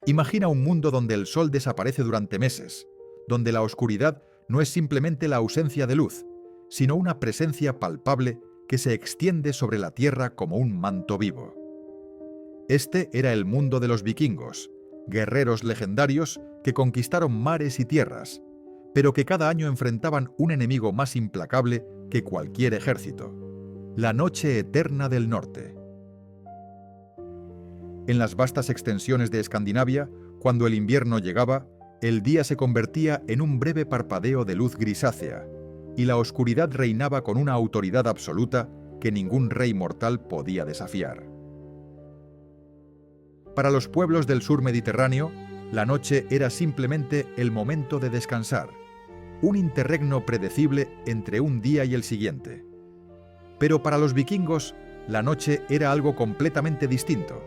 Imagina un mundo donde el sol desaparece durante meses, donde la oscuridad no es simplemente la ausencia de luz, sino una presencia palpable que se extiende sobre la tierra como un manto vivo. Este era el mundo de los vikingos, guerreros legendarios que conquistaron mares y tierras, pero que cada año enfrentaban un enemigo más implacable que cualquier ejército: la Noche Eterna del Norte. En las vastas extensiones de Escandinavia, cuando el invierno llegaba, el día se convertía en un breve parpadeo de luz grisácea, y la oscuridad reinaba con una autoridad absoluta que ningún rey mortal podía desafiar. Para los pueblos del sur mediterráneo, la noche era simplemente el momento de descansar, un interregno predecible entre un día y el siguiente. Pero para los vikingos, la noche era algo completamente distinto.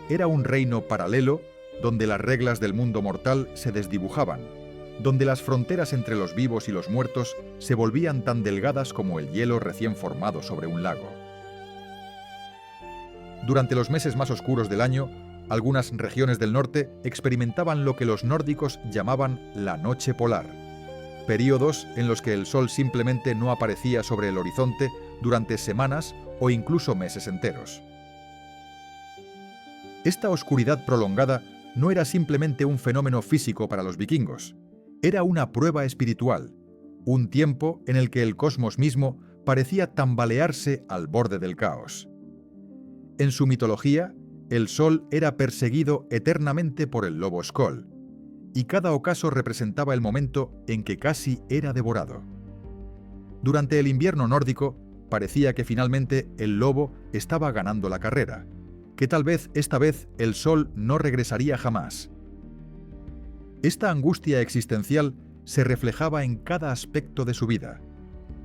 Era un reino paralelo donde las reglas del mundo mortal se desdibujaban, donde las fronteras entre los vivos y los muertos se volvían tan delgadas como el hielo recién formado sobre un lago. Durante los meses más oscuros del año, algunas regiones del norte experimentaban lo que los nórdicos llamaban la noche polar, períodos en los que el sol simplemente no aparecía sobre el horizonte durante semanas o incluso meses enteros. Esta oscuridad prolongada no era simplemente un fenómeno físico para los vikingos, era una prueba espiritual, un tiempo en el que el cosmos mismo parecía tambalearse al borde del caos. En su mitología, el sol era perseguido eternamente por el lobo Skoll, y cada ocaso representaba el momento en que casi era devorado. Durante el invierno nórdico, parecía que finalmente el lobo estaba ganando la carrera, que tal vez esta vez el sol no regresaría jamás. Esta angustia existencial se reflejaba en cada aspecto de su vida,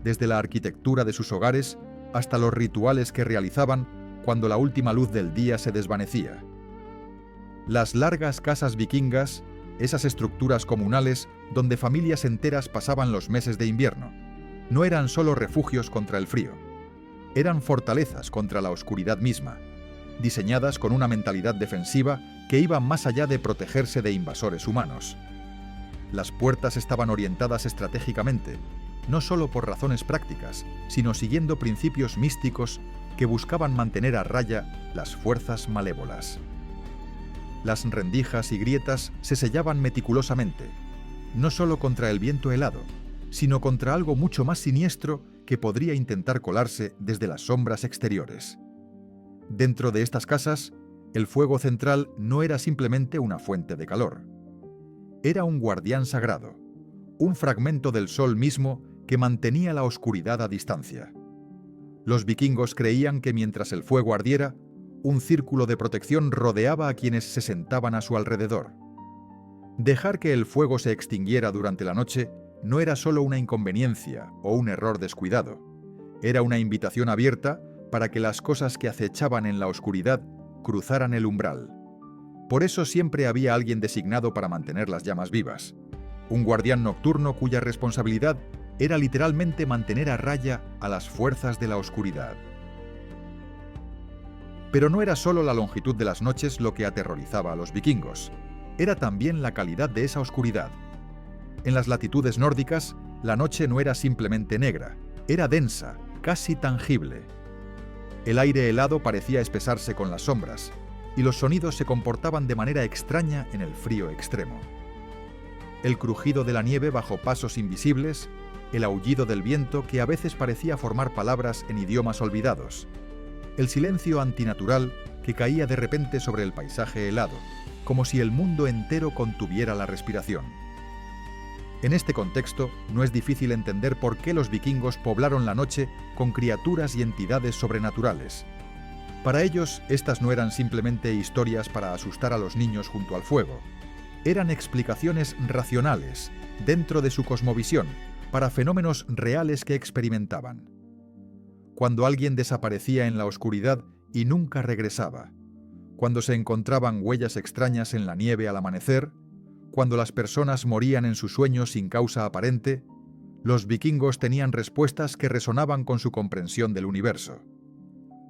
desde la arquitectura de sus hogares hasta los rituales que realizaban cuando la última luz del día se desvanecía. Las largas casas vikingas, esas estructuras comunales donde familias enteras pasaban los meses de invierno, no eran solo refugios contra el frío, eran fortalezas contra la oscuridad misma, diseñadas con una mentalidad defensiva que iba más allá de protegerse de invasores humanos. Las puertas estaban orientadas estratégicamente, no solo por razones prácticas, sino siguiendo principios místicos que buscaban mantener a raya las fuerzas malévolas. Las rendijas y grietas se sellaban meticulosamente, no solo contra el viento helado, sino contra algo mucho más siniestro que podría intentar colarse desde las sombras exteriores. Dentro de estas casas, el fuego central no era simplemente una fuente de calor. Era un guardián sagrado, un fragmento del sol mismo que mantenía la oscuridad a distancia. Los vikingos creían que mientras el fuego ardiera, un círculo de protección rodeaba a quienes se sentaban a su alrededor. Dejar que el fuego se extinguiera durante la noche no era solo una inconveniencia o un error descuidado, era una invitación abierta para que las cosas que acechaban en la oscuridad cruzaran el umbral. Por eso siempre había alguien designado para mantener las llamas vivas, un guardián nocturno cuya responsabilidad era literalmente mantener a raya a las fuerzas de la oscuridad. Pero no era solo la longitud de las noches lo que aterrorizaba a los vikingos, era también la calidad de esa oscuridad. En las latitudes nórdicas, la noche no era simplemente negra, era densa, casi tangible. El aire helado parecía espesarse con las sombras, y los sonidos se comportaban de manera extraña en el frío extremo. El crujido de la nieve bajo pasos invisibles, el aullido del viento que a veces parecía formar palabras en idiomas olvidados, el silencio antinatural que caía de repente sobre el paisaje helado, como si el mundo entero contuviera la respiración. En este contexto, no es difícil entender por qué los vikingos poblaron la noche con criaturas y entidades sobrenaturales. Para ellos, estas no eran simplemente historias para asustar a los niños junto al fuego. Eran explicaciones racionales, dentro de su cosmovisión, para fenómenos reales que experimentaban. Cuando alguien desaparecía en la oscuridad y nunca regresaba, cuando se encontraban huellas extrañas en la nieve al amanecer, cuando las personas morían en sus sueños sin causa aparente, los vikingos tenían respuestas que resonaban con su comprensión del universo.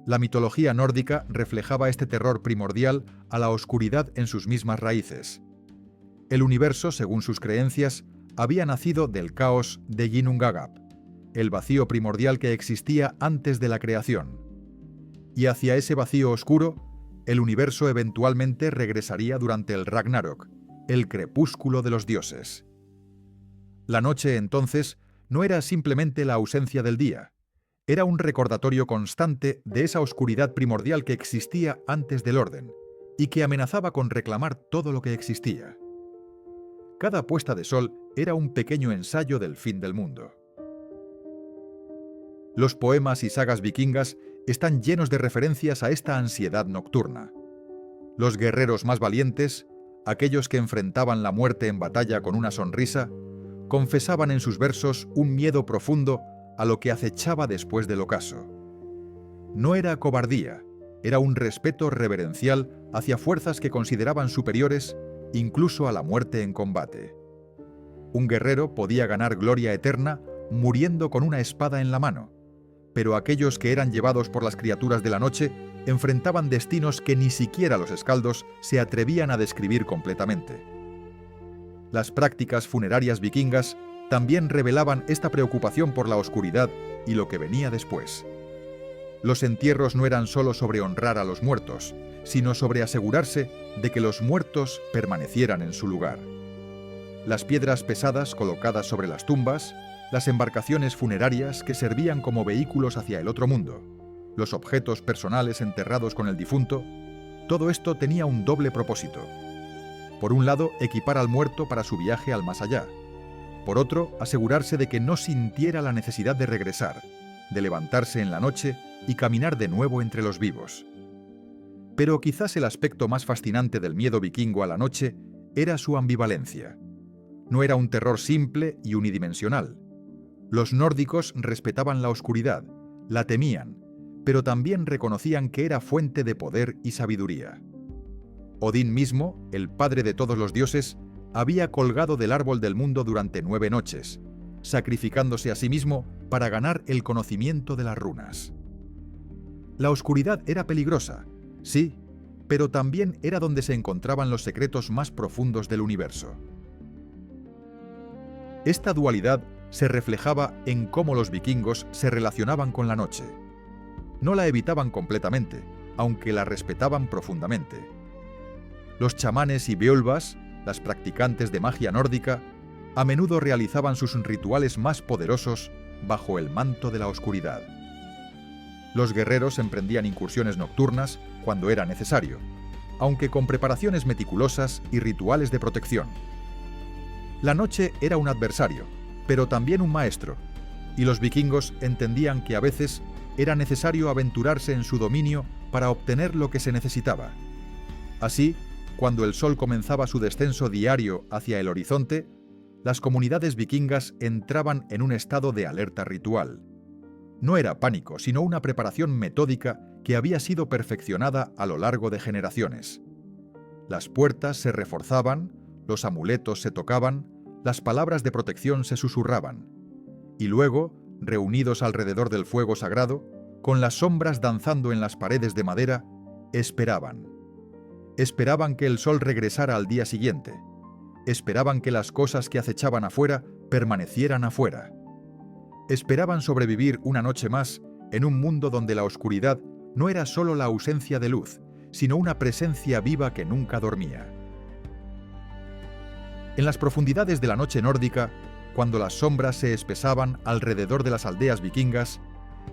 La mitología nórdica reflejaba este terror primordial a la oscuridad en sus mismas raíces. El universo, según sus creencias, había nacido del caos de Ginnungagap, el vacío primordial que existía antes de la creación. Y hacia ese vacío oscuro, el universo eventualmente regresaría durante el Ragnarok, el crepúsculo de los dioses. La noche, entonces, no era simplemente la ausencia del día, era un recordatorio constante de esa oscuridad primordial que existía antes del orden y que amenazaba con reclamar todo lo que existía. Cada puesta de sol era un pequeño ensayo del fin del mundo. Los poemas y sagas vikingas están llenos de referencias a esta ansiedad nocturna. Los guerreros más valientes, aquellos que enfrentaban la muerte en batalla con una sonrisa, confesaban en sus versos un miedo profundo a lo que acechaba después del ocaso. No era cobardía, era un respeto reverencial hacia fuerzas que consideraban superiores incluso a la muerte en combate. Un guerrero podía ganar gloria eterna muriendo con una espada en la mano, pero aquellos que eran llevados por las criaturas de la noche enfrentaban destinos que ni siquiera los escaldos se atrevían a describir completamente. Las prácticas funerarias vikingas también revelaban esta preocupación por la oscuridad y lo que venía después. Los entierros no eran solo sobre honrar a los muertos, sino sobre asegurarse de que los muertos permanecieran en su lugar. Las piedras pesadas colocadas sobre las tumbas, las embarcaciones funerarias que servían como vehículos hacia el otro mundo, los objetos personales enterrados con el difunto, todo esto tenía un doble propósito. Por un lado, equipar al muerto para su viaje al más allá. Por otro, asegurarse de que no sintiera la necesidad de regresar, de levantarse en la noche y caminar de nuevo entre los vivos. Pero quizás el aspecto más fascinante del miedo vikingo a la noche era su ambivalencia. No era un terror simple y unidimensional. Los nórdicos respetaban la oscuridad, la temían, pero también reconocían que era fuente de poder y sabiduría. Odín mismo, el padre de todos los dioses, había colgado del árbol del mundo durante 9 noches, sacrificándose a sí mismo para ganar el conocimiento de las runas. La oscuridad era peligrosa, sí, pero también era donde se encontraban los secretos más profundos del universo. Esta dualidad se reflejaba en cómo los vikingos se relacionaban con la noche. No la evitaban completamente, aunque la respetaban profundamente. Los chamanes y beolvas, las practicantes de magia nórdica, a menudo realizaban sus rituales más poderosos bajo el manto de la oscuridad. Los guerreros emprendían incursiones nocturnas cuando era necesario, aunque con preparaciones meticulosas y rituales de protección. La noche era un adversario, pero también un maestro, y los vikingos entendían que a veces era necesario aventurarse en su dominio para obtener lo que se necesitaba. Así, cuando el sol comenzaba su descenso diario hacia el horizonte, las comunidades vikingas entraban en un estado de alerta ritual. No era pánico, sino una preparación metódica que había sido perfeccionada a lo largo de generaciones. Las puertas se reforzaban, los amuletos se tocaban, las palabras de protección se susurraban. Y luego, reunidos alrededor del fuego sagrado, con las sombras danzando en las paredes de madera, esperaban. Esperaban que el sol regresara al día siguiente. Esperaban que las cosas que acechaban afuera permanecieran afuera. Esperaban sobrevivir una noche más en un mundo donde la oscuridad no era solo la ausencia de luz, sino una presencia viva que nunca dormía. En las profundidades de la noche nórdica, cuando las sombras se espesaban alrededor de las aldeas vikingas,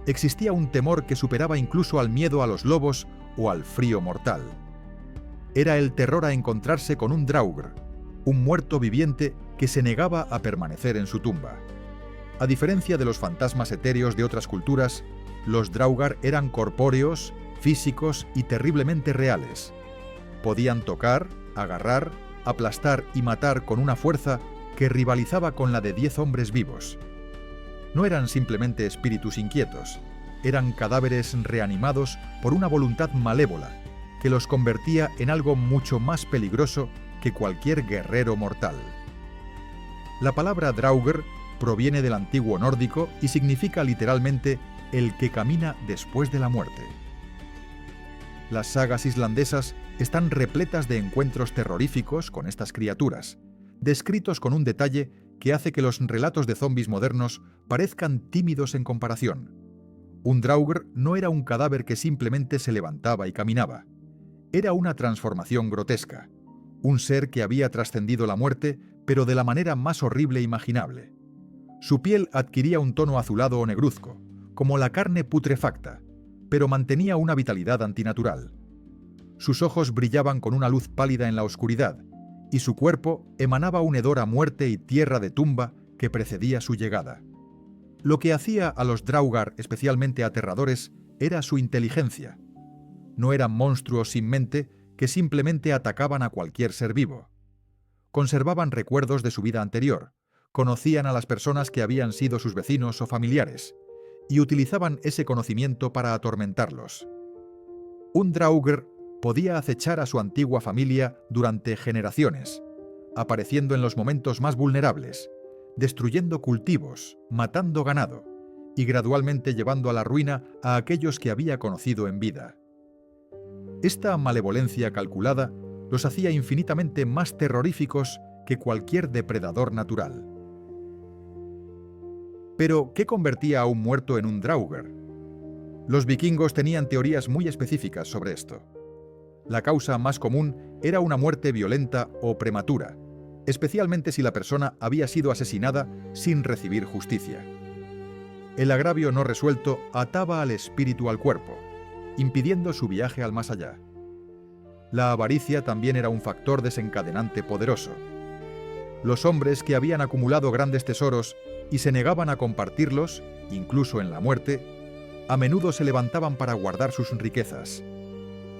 existía un temor que superaba incluso al miedo a los lobos o al frío mortal. Era el terror a encontrarse con un draugr, un muerto viviente que se negaba a permanecer en su tumba. A diferencia de los fantasmas etéreos de otras culturas, los draugr eran corpóreos, físicos y terriblemente reales. Podían tocar, agarrar, aplastar y matar con una fuerza que rivalizaba con la de 10 hombres vivos. No eran simplemente espíritus inquietos, eran cadáveres reanimados por una voluntad malévola que los convertía en algo mucho más peligroso que cualquier guerrero mortal. La palabra draugr proviene del antiguo nórdico y significa literalmente el que camina después de la muerte. Las sagas islandesas están repletas de encuentros terroríficos con estas criaturas, descritos con un detalle que hace que los relatos de zombies modernos parezcan tímidos en comparación. Un draugr no era un cadáver que simplemente se levantaba y caminaba. Era una transformación grotesca, un ser que había trascendido la muerte, pero de la manera más horrible imaginable. Su piel adquiría un tono azulado o negruzco, como la carne putrefacta, pero mantenía una vitalidad antinatural. Sus ojos brillaban con una luz pálida en la oscuridad, y su cuerpo emanaba un hedor a muerte y tierra de tumba que precedía su llegada. Lo que hacía a los draugr especialmente aterradores era su inteligencia. No eran monstruos sin mente que simplemente atacaban a cualquier ser vivo. Conservaban recuerdos de su vida anterior, conocían a las personas que habían sido sus vecinos o familiares, y utilizaban ese conocimiento para atormentarlos. Un draugr podía acechar a su antigua familia durante generaciones, apareciendo en los momentos más vulnerables, destruyendo cultivos, matando ganado, y gradualmente llevando a la ruina a aquellos que había conocido en vida. Esta malevolencia calculada los hacía infinitamente más terroríficos que cualquier depredador natural. Pero, ¿qué convertía a un muerto en un draugr? Los vikingos tenían teorías muy específicas sobre esto. La causa más común era una muerte violenta o prematura, especialmente si la persona había sido asesinada sin recibir justicia. El agravio no resuelto ataba al espíritu al cuerpo, impidiendo su viaje al más allá. La avaricia también era un factor desencadenante poderoso. Los hombres que habían acumulado grandes tesoros y se negaban a compartirlos, incluso en la muerte, a menudo se levantaban para guardar sus riquezas.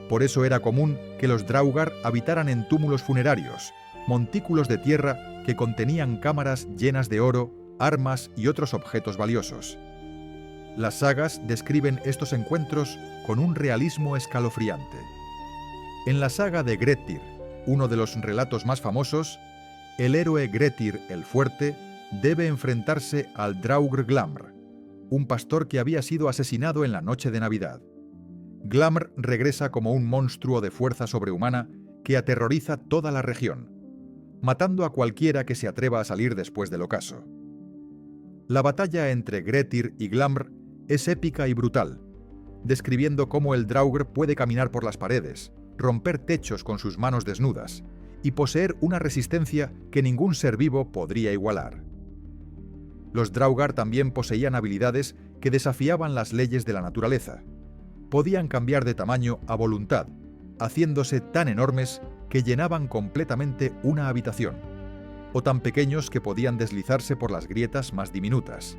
Por eso era común que los draugr habitaran en túmulos funerarios, montículos de tierra que contenían cámaras llenas de oro, armas y otros objetos valiosos. Las sagas describen estos encuentros con un realismo escalofriante. En la saga de Grettir, uno de los relatos más famosos, el héroe Grettir el Fuerte debe enfrentarse al draugr Glamr, un pastor que había sido asesinado en la noche de Navidad. Glamr regresa como un monstruo de fuerza sobrehumana que aterroriza toda la región, matando a cualquiera que se atreva a salir después del ocaso. La batalla entre Grettir y Glamr es épica y brutal, describiendo cómo el draugr puede caminar por las paredes, romper techos con sus manos desnudas y poseer una resistencia que ningún ser vivo podría igualar. Los draugr también poseían habilidades que desafiaban las leyes de la naturaleza. Podían cambiar de tamaño a voluntad, haciéndose tan enormes que llenaban completamente una habitación, o tan pequeños que podían deslizarse por las grietas más diminutas.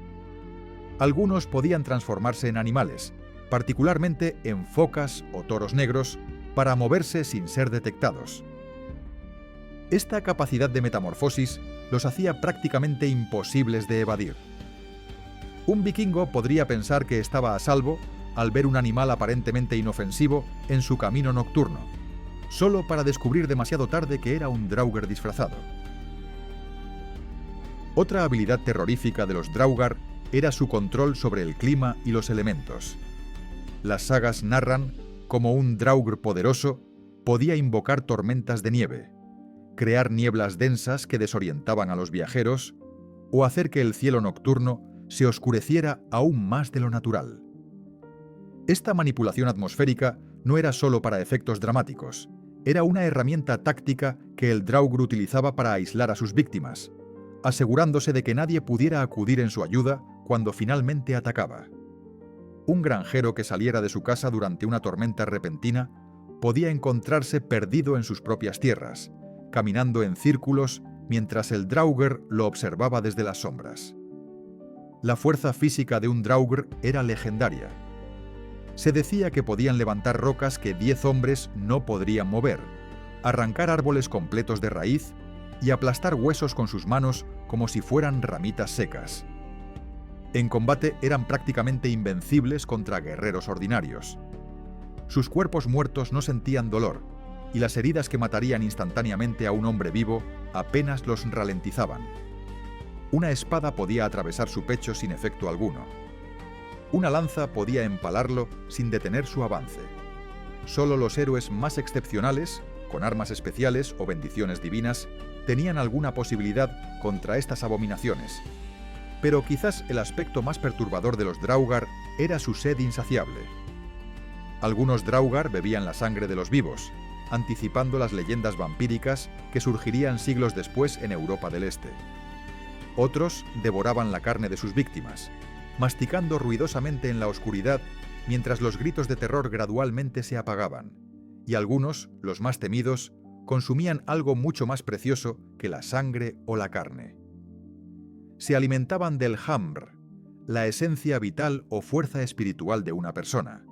Algunos podían transformarse en animales, particularmente en focas o toros negros, para moverse sin ser detectados. Esta capacidad de metamorfosis los hacía prácticamente imposibles de evadir. Un vikingo podría pensar que estaba a salvo al ver un animal aparentemente inofensivo en su camino nocturno, solo para descubrir demasiado tarde que era un draugr disfrazado. Otra habilidad terrorífica de los draugr era su control sobre el clima y los elementos. Las sagas narran cómo un draugr poderoso podía invocar tormentas de nieve, crear nieblas densas que desorientaban a los viajeros o hacer que el cielo nocturno se oscureciera aún más de lo natural. Esta manipulación atmosférica no era solo para efectos dramáticos, era una herramienta táctica que el draugr utilizaba para aislar a sus víctimas, asegurándose de que nadie pudiera acudir en su ayuda cuando finalmente atacaba. Un granjero que saliera de su casa durante una tormenta repentina podía encontrarse perdido en sus propias tierras, caminando en círculos mientras el draugr lo observaba desde las sombras. La fuerza física de un draugr era legendaria. Se decía que podían levantar rocas que 10 hombres no podrían mover, arrancar árboles completos de raíz y aplastar huesos con sus manos como si fueran ramitas secas. En combate eran prácticamente invencibles contra guerreros ordinarios. Sus cuerpos muertos no sentían dolor, y las heridas que matarían instantáneamente a un hombre vivo apenas los ralentizaban. Una espada podía atravesar su pecho sin efecto alguno. Una lanza podía empalarlo sin detener su avance. Solo los héroes más excepcionales, con armas especiales o bendiciones divinas, tenían alguna posibilidad contra estas abominaciones. Pero quizás el aspecto más perturbador de los Draugr era su sed insaciable. Algunos Draugr bebían la sangre de los vivos, anticipando las leyendas vampíricas que surgirían siglos después en Europa del Este. Otros devoraban la carne de sus víctimas, masticando ruidosamente en la oscuridad mientras los gritos de terror gradualmente se apagaban, y algunos, los más temidos, consumían algo mucho más precioso que la sangre o la carne. Se alimentaban del Hamr, la esencia vital o fuerza espiritual de una persona.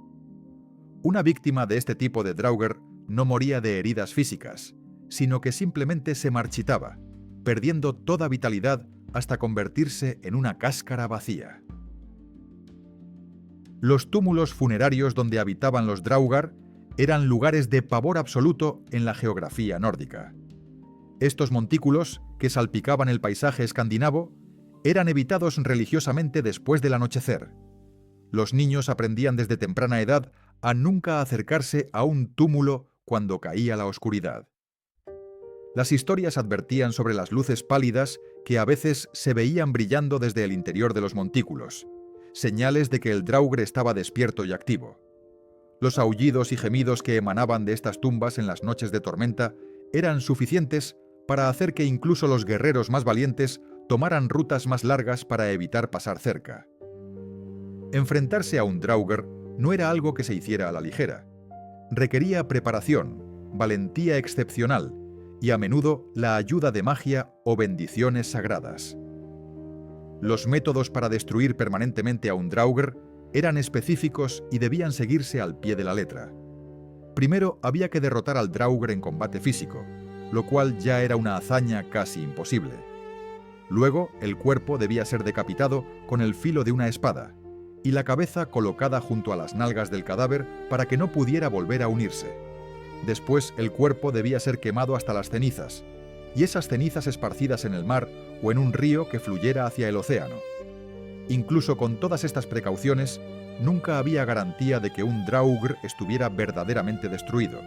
Una víctima de este tipo de Draugr no moría de heridas físicas, sino que simplemente se marchitaba, perdiendo toda vitalidad hasta convertirse en una cáscara vacía. Los túmulos funerarios donde habitaban los Draugr eran lugares de pavor absoluto en la geografía nórdica. Estos montículos, que salpicaban el paisaje escandinavo, eran evitados religiosamente después del anochecer. Los niños aprendían desde temprana edad a nunca acercarse a un túmulo cuando caía la oscuridad. Las historias advertían sobre las luces pálidas que a veces se veían brillando desde el interior de los montículos, señales de que el Draugr estaba despierto y activo. Los aullidos y gemidos que emanaban de estas tumbas en las noches de tormenta eran suficientes para hacer que incluso los guerreros más valientes tomaran rutas más largas para evitar pasar cerca. Enfrentarse a un Draugr no era algo que se hiciera a la ligera. Requería preparación, valentía excepcional y a menudo la ayuda de magia o bendiciones sagradas. Los métodos para destruir permanentemente a un Draugr eran específicos y debían seguirse al pie de la letra. Primero había que derrotar al Draugr en combate físico, lo cual ya era una hazaña casi imposible. Luego, el cuerpo debía ser decapitado con el filo de una espada, y la cabeza colocada junto a las nalgas del cadáver para que no pudiera volver a unirse. Después, el cuerpo debía ser quemado hasta las cenizas, y esas cenizas esparcidas en el mar o en un río que fluyera hacia el océano. Incluso con todas estas precauciones, nunca había garantía de que un Draugr estuviera verdaderamente destruido.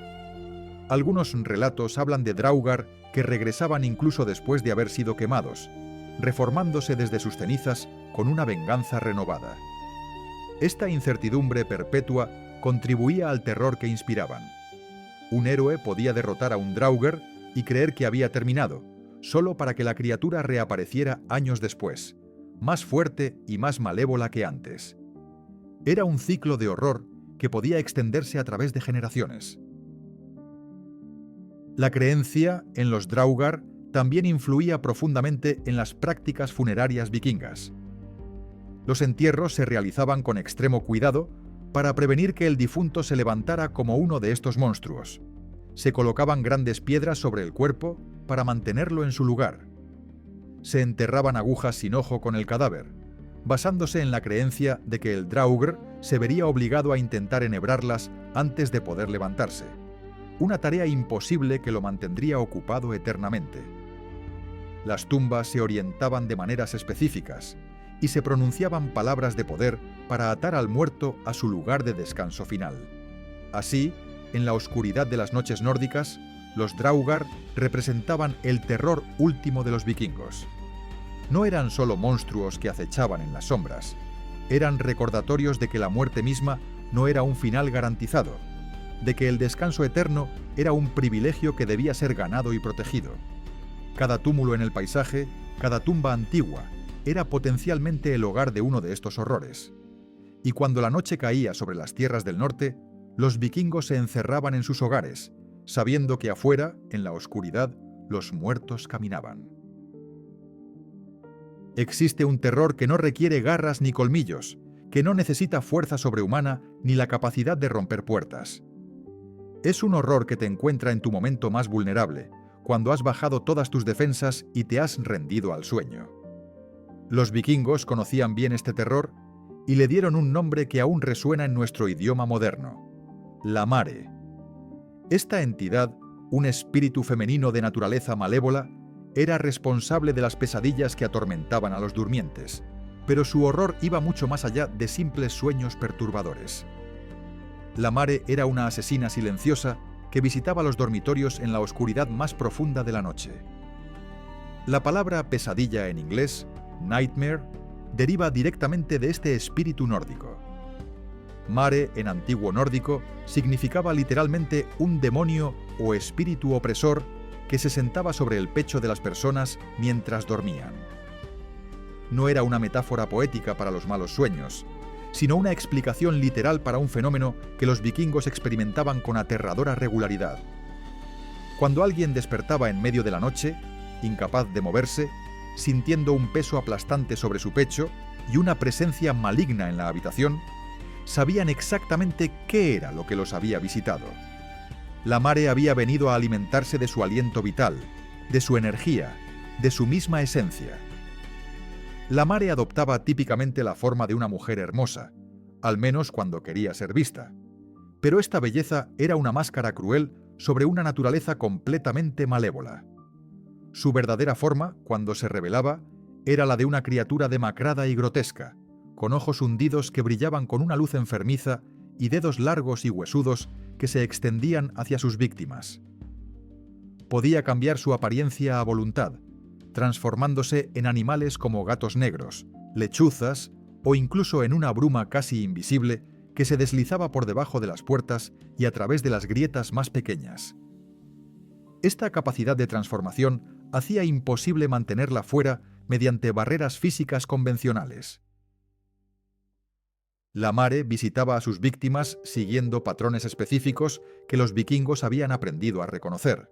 Algunos relatos hablan de Draugr que regresaban incluso después de haber sido quemados, reformándose desde sus cenizas con una venganza renovada. Esta incertidumbre perpetua contribuía al terror que inspiraban. Un héroe podía derrotar a un Draugr y creer que había terminado, solo para que la criatura reapareciera años después, más fuerte y más malévola que antes. Era un ciclo de horror que podía extenderse a través de generaciones. La creencia en los Draugr también influía profundamente en las prácticas funerarias vikingas. Los entierros se realizaban con extremo cuidado para prevenir que el difunto se levantara como uno de estos monstruos. Se colocaban grandes piedras sobre el cuerpo para mantenerlo en su lugar. Se enterraban agujas sin ojo con el cadáver, basándose en la creencia de que el Draugr se vería obligado a intentar enhebrarlas antes de poder levantarse, una tarea imposible que lo mantendría ocupado eternamente. Las tumbas se orientaban de maneras específicas y se pronunciaban palabras de poder para atar al muerto a su lugar de descanso final. Así, en la oscuridad de las noches nórdicas, los Draugr representaban el terror último de los vikingos. No eran solo monstruos que acechaban en las sombras, eran recordatorios de que la muerte misma no era un final garantizado, de que el descanso eterno era un privilegio que debía ser ganado y protegido. Cada túmulo en el paisaje, cada tumba antigua, era potencialmente el hogar de uno de estos horrores. Y cuando la noche caía sobre las tierras del norte, los vikingos se encerraban en sus hogares, sabiendo que afuera, en la oscuridad, los muertos caminaban. Existe un terror que no requiere garras ni colmillos, que no necesita fuerza sobrehumana ni la capacidad de romper puertas. Es un horror que te encuentra en tu momento más vulnerable, cuando has bajado todas tus defensas y te has rendido al sueño. Los vikingos conocían bien este terror y le dieron un nombre que aún resuena en nuestro idioma moderno: la Mare. Esta entidad, un espíritu femenino de naturaleza malévola, era responsable de las pesadillas que atormentaban a los durmientes, pero su horror iba mucho más allá de simples sueños perturbadores. La Mare era una asesina silenciosa que visitaba los dormitorios en la oscuridad más profunda de la noche. La palabra pesadilla en inglés, nightmare, deriva directamente de este espíritu nórdico. Mare, en antiguo nórdico, significaba literalmente un demonio o espíritu opresor que se sentaba sobre el pecho de las personas mientras dormían. No era una metáfora poética para los malos sueños, sino una explicación literal para un fenómeno que los vikingos experimentaban con aterradora regularidad. Cuando alguien despertaba en medio de la noche, incapaz de moverse, sintiendo un peso aplastante sobre su pecho y una presencia maligna en la habitación, sabían exactamente qué era lo que los había visitado. La Mare había venido a alimentarse de su aliento vital, de su energía, de su misma esencia. La Mare adoptaba típicamente la forma de una mujer hermosa, al menos cuando quería ser vista. Pero esta belleza era una máscara cruel sobre una naturaleza completamente malévola. Su verdadera forma, cuando se revelaba, era la de una criatura demacrada y grotesca, con ojos hundidos que brillaban con una luz enfermiza y dedos largos y huesudos que se extendían hacia sus víctimas. Podía cambiar su apariencia a voluntad, transformándose en animales como gatos negros, lechuzas o incluso en una bruma casi invisible que se deslizaba por debajo de las puertas y a través de las grietas más pequeñas. Esta capacidad de transformación hacía imposible mantenerla fuera mediante barreras físicas convencionales. La Mare visitaba a sus víctimas siguiendo patrones específicos que los vikingos habían aprendido a reconocer.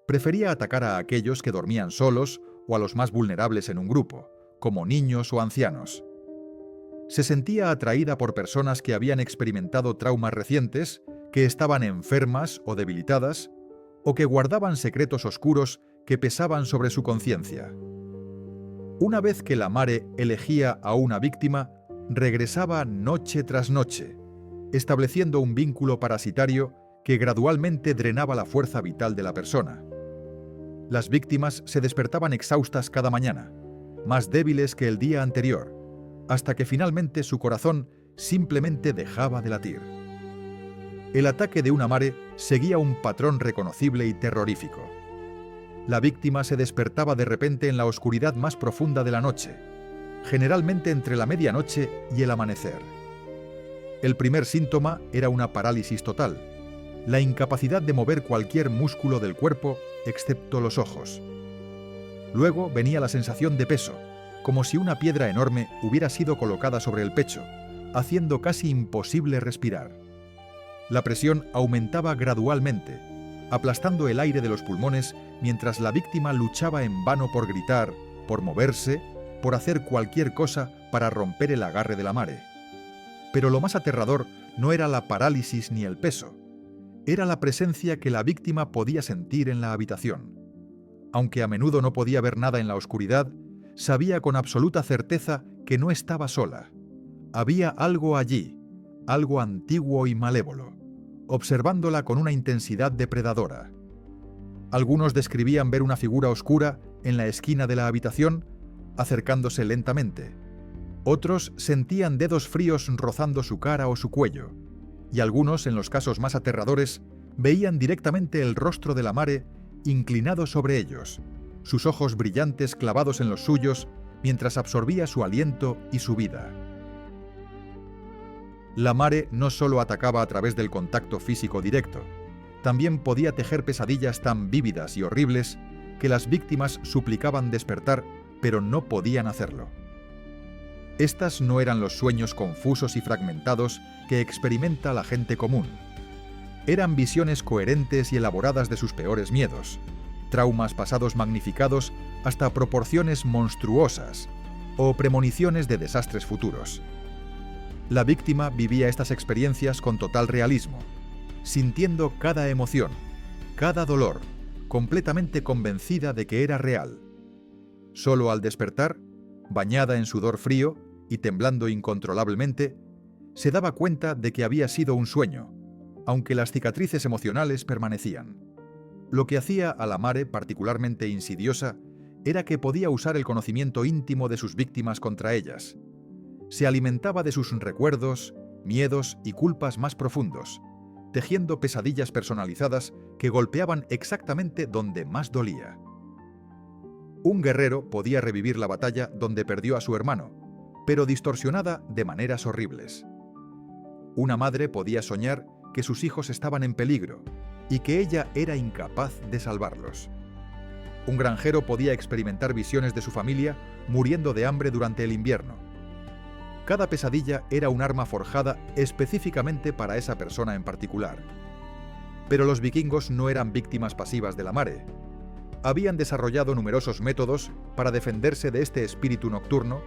Prefería atacar a aquellos que dormían solos o a los más vulnerables en un grupo, como niños o ancianos. Se sentía atraída por personas que habían experimentado traumas recientes, que estaban enfermas o debilitadas, o que guardaban secretos oscuros que pesaban sobre su conciencia. Una vez que la Mare elegía a una víctima, regresaba noche tras noche, estableciendo un vínculo parasitario que gradualmente drenaba la fuerza vital de la persona. Las víctimas se despertaban exhaustas cada mañana, más débiles que el día anterior, hasta que finalmente su corazón simplemente dejaba de latir. El ataque de una Mare seguía un patrón reconocible y terrorífico. La víctima se despertaba de repente en la oscuridad más profunda de la noche, generalmente entre la medianoche y el amanecer. El primer síntoma era una parálisis total, la incapacidad de mover cualquier músculo del cuerpo excepto los ojos. Luego venía la sensación de peso, como si una piedra enorme hubiera sido colocada sobre el pecho, haciendo casi imposible respirar. La presión aumentaba gradualmente, aplastando el aire de los pulmones mientras la víctima luchaba en vano por gritar, por moverse, por hacer cualquier cosa para romper el agarre de la Mare. Pero lo más aterrador no era la parálisis ni el peso, era la presencia que la víctima podía sentir en la habitación. Aunque a menudo no podía ver nada en la oscuridad, sabía con absoluta certeza que no estaba sola. Había algo allí, algo antiguo y malévolo, observándola con una intensidad depredadora. Algunos describían ver una figura oscura en la esquina de la habitación, acercándose lentamente. Otros sentían dedos fríos rozando su cara o su cuello, y algunos, en los casos más aterradores, veían directamente el rostro de la Mare inclinado sobre ellos, sus ojos brillantes clavados en los suyos mientras absorbía su aliento y su vida. La Mare no solo atacaba a través del contacto físico directo, también podía tejer pesadillas tan vívidas y horribles que las víctimas suplicaban despertar, pero no podían hacerlo. Estas no eran los sueños confusos y fragmentados que experimenta la gente común. Eran visiones coherentes y elaboradas de sus peores miedos, traumas pasados magnificados hasta proporciones monstruosas o premoniciones de desastres futuros. La víctima vivía estas experiencias con total realismo, sintiendo cada emoción, cada dolor, completamente convencida de que era real. Solo al despertar, bañada en sudor frío y temblando incontrolablemente, se daba cuenta de que había sido un sueño, aunque las cicatrices emocionales permanecían. Lo que hacía a la Mare particularmente insidiosa era que podía usar el conocimiento íntimo de sus víctimas contra ellas. Se alimentaba de sus recuerdos, miedos y culpas más profundos, tejiendo pesadillas personalizadas que golpeaban exactamente donde más dolía. Un guerrero podía revivir la batalla donde perdió a su hermano, pero distorsionada de maneras horribles. Una madre podía soñar que sus hijos estaban en peligro y que ella era incapaz de salvarlos. Un granjero podía experimentar visiones de su familia muriendo de hambre durante el invierno. Cada pesadilla era un arma forjada específicamente para esa persona en particular. Pero los vikingos no eran víctimas pasivas de la mare. Habían desarrollado numerosos métodos para defenderse de este espíritu nocturno,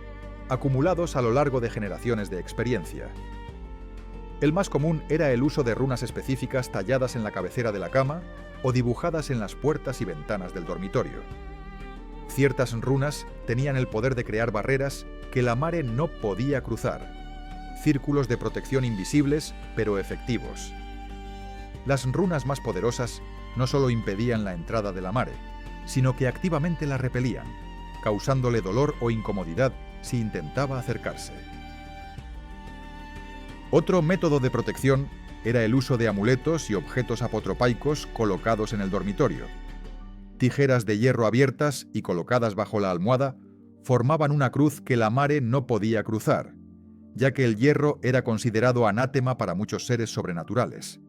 acumulados a lo largo de generaciones de experiencia. El más común era el uso de runas específicas talladas en la cabecera de la cama o dibujadas en las puertas y ventanas del dormitorio. Ciertas runas tenían el poder de crear barreras que la mare no podía cruzar, círculos de protección invisibles pero efectivos. Las runas más poderosas no solo impedían la entrada de la mare, sino que activamente la repelían, causándole dolor o incomodidad si intentaba acercarse. Otro método de protección era el uso de amuletos y objetos apotropaicos colocados en el dormitorio. Tijeras de hierro abiertas y colocadas bajo la almohada formaban una cruz que la mare no podía cruzar, ya que el hierro era considerado anátema para muchos seres sobrenaturales.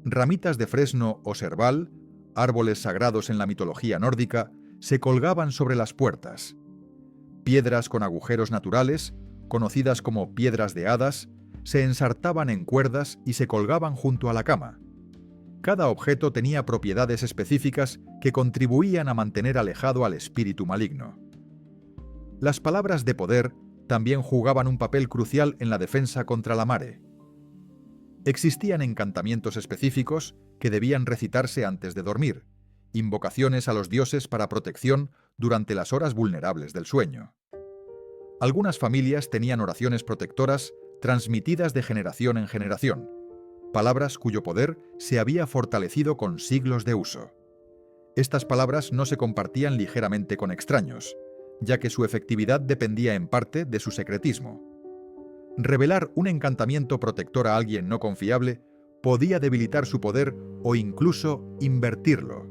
Ramitas de fresno o serval, árboles sagrados en la mitología nórdica, se colgaban sobre las puertas. Piedras con agujeros naturales, conocidas como piedras de hadas, se ensartaban en cuerdas y se colgaban junto a la cama. Cada objeto tenía propiedades específicas que contribuían a mantener alejado al espíritu maligno. Las palabras de poder también jugaban un papel crucial en la defensa contra la mare. Existían encantamientos específicos que debían recitarse antes de dormir, invocaciones a los dioses para protección durante las horas vulnerables del sueño. Algunas familias tenían oraciones protectoras transmitidas de generación en generación, palabras cuyo poder se había fortalecido con siglos de uso. Estas palabras no se compartían ligeramente con extraños, ya que su efectividad dependía en parte de su secretismo. Revelar un encantamiento protector a alguien no confiable podía debilitar su poder o incluso invertirlo.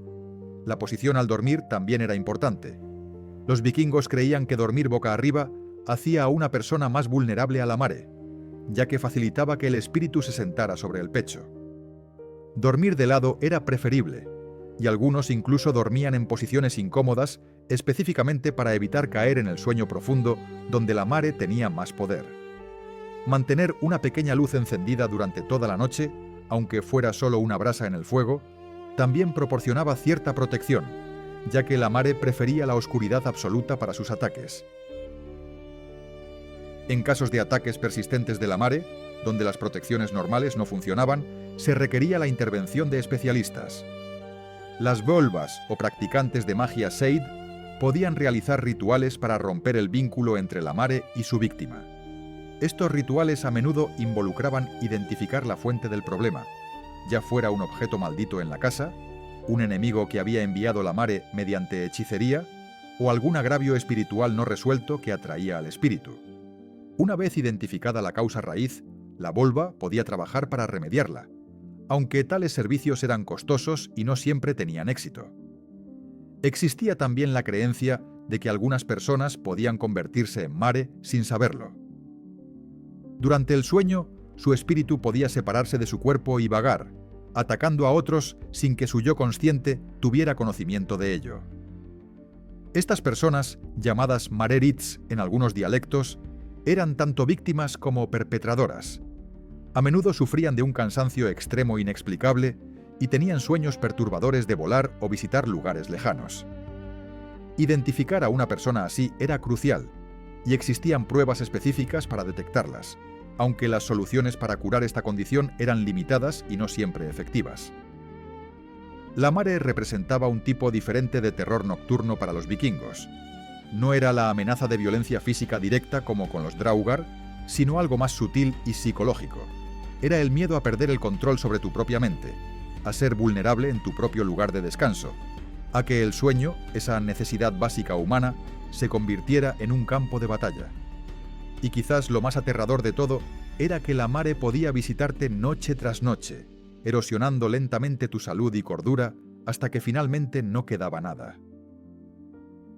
La posición al dormir también era importante. Los vikingos creían que dormir boca arriba hacía a una persona más vulnerable a la mare, ya que facilitaba que el espíritu se sentara sobre el pecho. Dormir de lado era preferible, y algunos incluso dormían en posiciones incómodas específicamente para evitar caer en el sueño profundo donde la mare tenía más poder. Mantener una pequeña luz encendida durante toda la noche, aunque fuera solo una brasa en el fuego, también proporcionaba cierta protección, ya que la mare prefería la oscuridad absoluta para sus ataques. En casos de ataques persistentes de la mare, donde las protecciones normales no funcionaban, se requería la intervención de especialistas. Las volvas o practicantes de magia Seid podían realizar rituales para romper el vínculo entre la mare y su víctima. Estos rituales a menudo involucraban identificar la fuente del problema, ya fuera un objeto maldito en la casa, un enemigo que había enviado la mare mediante hechicería o algún agravio espiritual no resuelto que atraía al espíritu. Una vez identificada la causa raíz, la volva podía trabajar para remediarla, aunque tales servicios eran costosos y no siempre tenían éxito. Existía también la creencia de que algunas personas podían convertirse en mare sin saberlo. Durante el sueño, su espíritu podía separarse de su cuerpo y vagar, atacando a otros sin que su yo consciente tuviera conocimiento de ello. Estas personas, llamadas marerits en algunos dialectos, eran tanto víctimas como perpetradoras. A menudo sufrían de un cansancio extremo inexplicable y tenían sueños perturbadores de volar o visitar lugares lejanos. Identificar a una persona así era crucial, y existían pruebas específicas para detectarlas, aunque las soluciones para curar esta condición eran limitadas y no siempre efectivas. La mare representaba un tipo diferente de terror nocturno para los vikingos. No era la amenaza de violencia física directa como con los Draugar, sino algo más sutil y psicológico. Era el miedo a perder el control sobre tu propia mente, a ser vulnerable en tu propio lugar de descanso, a que el sueño, esa necesidad básica humana, se convirtiera en un campo de batalla. Y quizás lo más aterrador de todo era que la mare podía visitarte noche tras noche, erosionando lentamente tu salud y cordura hasta que finalmente no quedaba nada.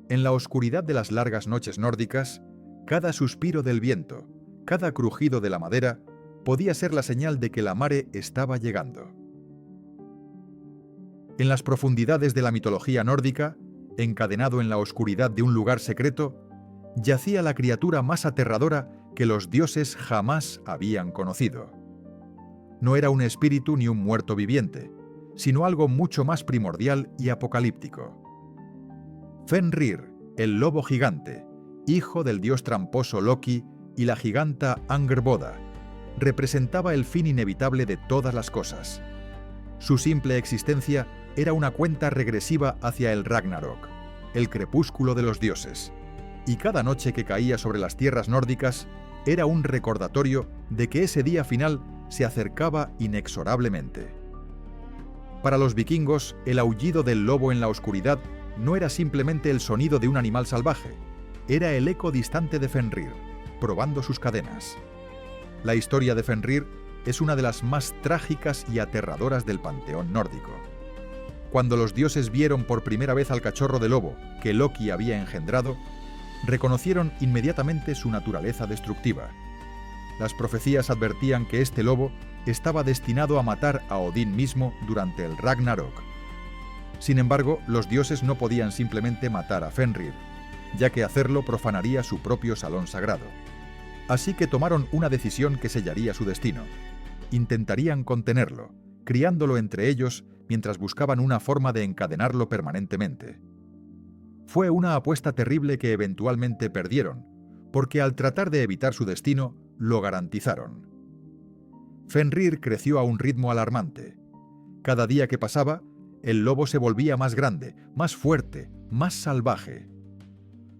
En la oscuridad de las largas noches nórdicas, cada suspiro del viento, cada crujido de la madera, podía ser la señal de que la mare estaba llegando. En las profundidades de la mitología nórdica, encadenado en la oscuridad de un lugar secreto, yacía la criatura más aterradora que los dioses jamás habían conocido. No era un espíritu ni un muerto viviente, sino algo mucho más primordial y apocalíptico. Fenrir, el lobo gigante, hijo del dios tramposo Loki y la giganta Angerboda, representaba el fin inevitable de todas las cosas. Su simple existencia era una cuenta regresiva hacia el Ragnarok, el crepúsculo de los dioses, y cada noche que caía sobre las tierras nórdicas era un recordatorio de que ese día final se acercaba inexorablemente. Para los vikingos, el aullido del lobo en la oscuridad no era simplemente el sonido de un animal salvaje, era el eco distante de Fenrir, probando sus cadenas. La historia de Fenrir es una de las más trágicas y aterradoras del panteón nórdico. Cuando los dioses vieron por primera vez al cachorro de lobo que Loki había engendrado, reconocieron inmediatamente su naturaleza destructiva. Las profecías advertían que este lobo estaba destinado a matar a Odín mismo durante el Ragnarok. Sin embargo, los dioses no podían simplemente matar a Fenrir, ya que hacerlo profanaría su propio salón sagrado. Así que tomaron una decisión que sellaría su destino. Intentarían contenerlo, criándolo entre ellos mientras buscaban una forma de encadenarlo permanentemente. Fue una apuesta terrible que eventualmente perdieron, porque al tratar de evitar su destino, lo garantizaron. Fenrir creció a un ritmo alarmante. Cada día que pasaba, el lobo se volvía más grande, más fuerte, más salvaje.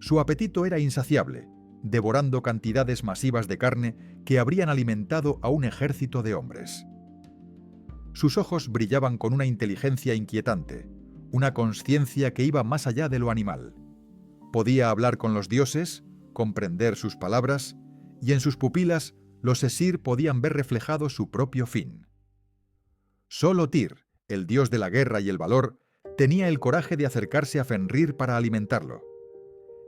Su apetito era insaciable, devorando cantidades masivas de carne que habrían alimentado a un ejército de hombres. Sus ojos brillaban con una inteligencia inquietante, una consciencia que iba más allá de lo animal. Podía hablar con los dioses, comprender sus palabras, y en sus pupilas los Esir podían ver reflejado su propio fin. Solo Tyr, el dios de la guerra y el valor, tenía el coraje de acercarse a Fenrir para alimentarlo.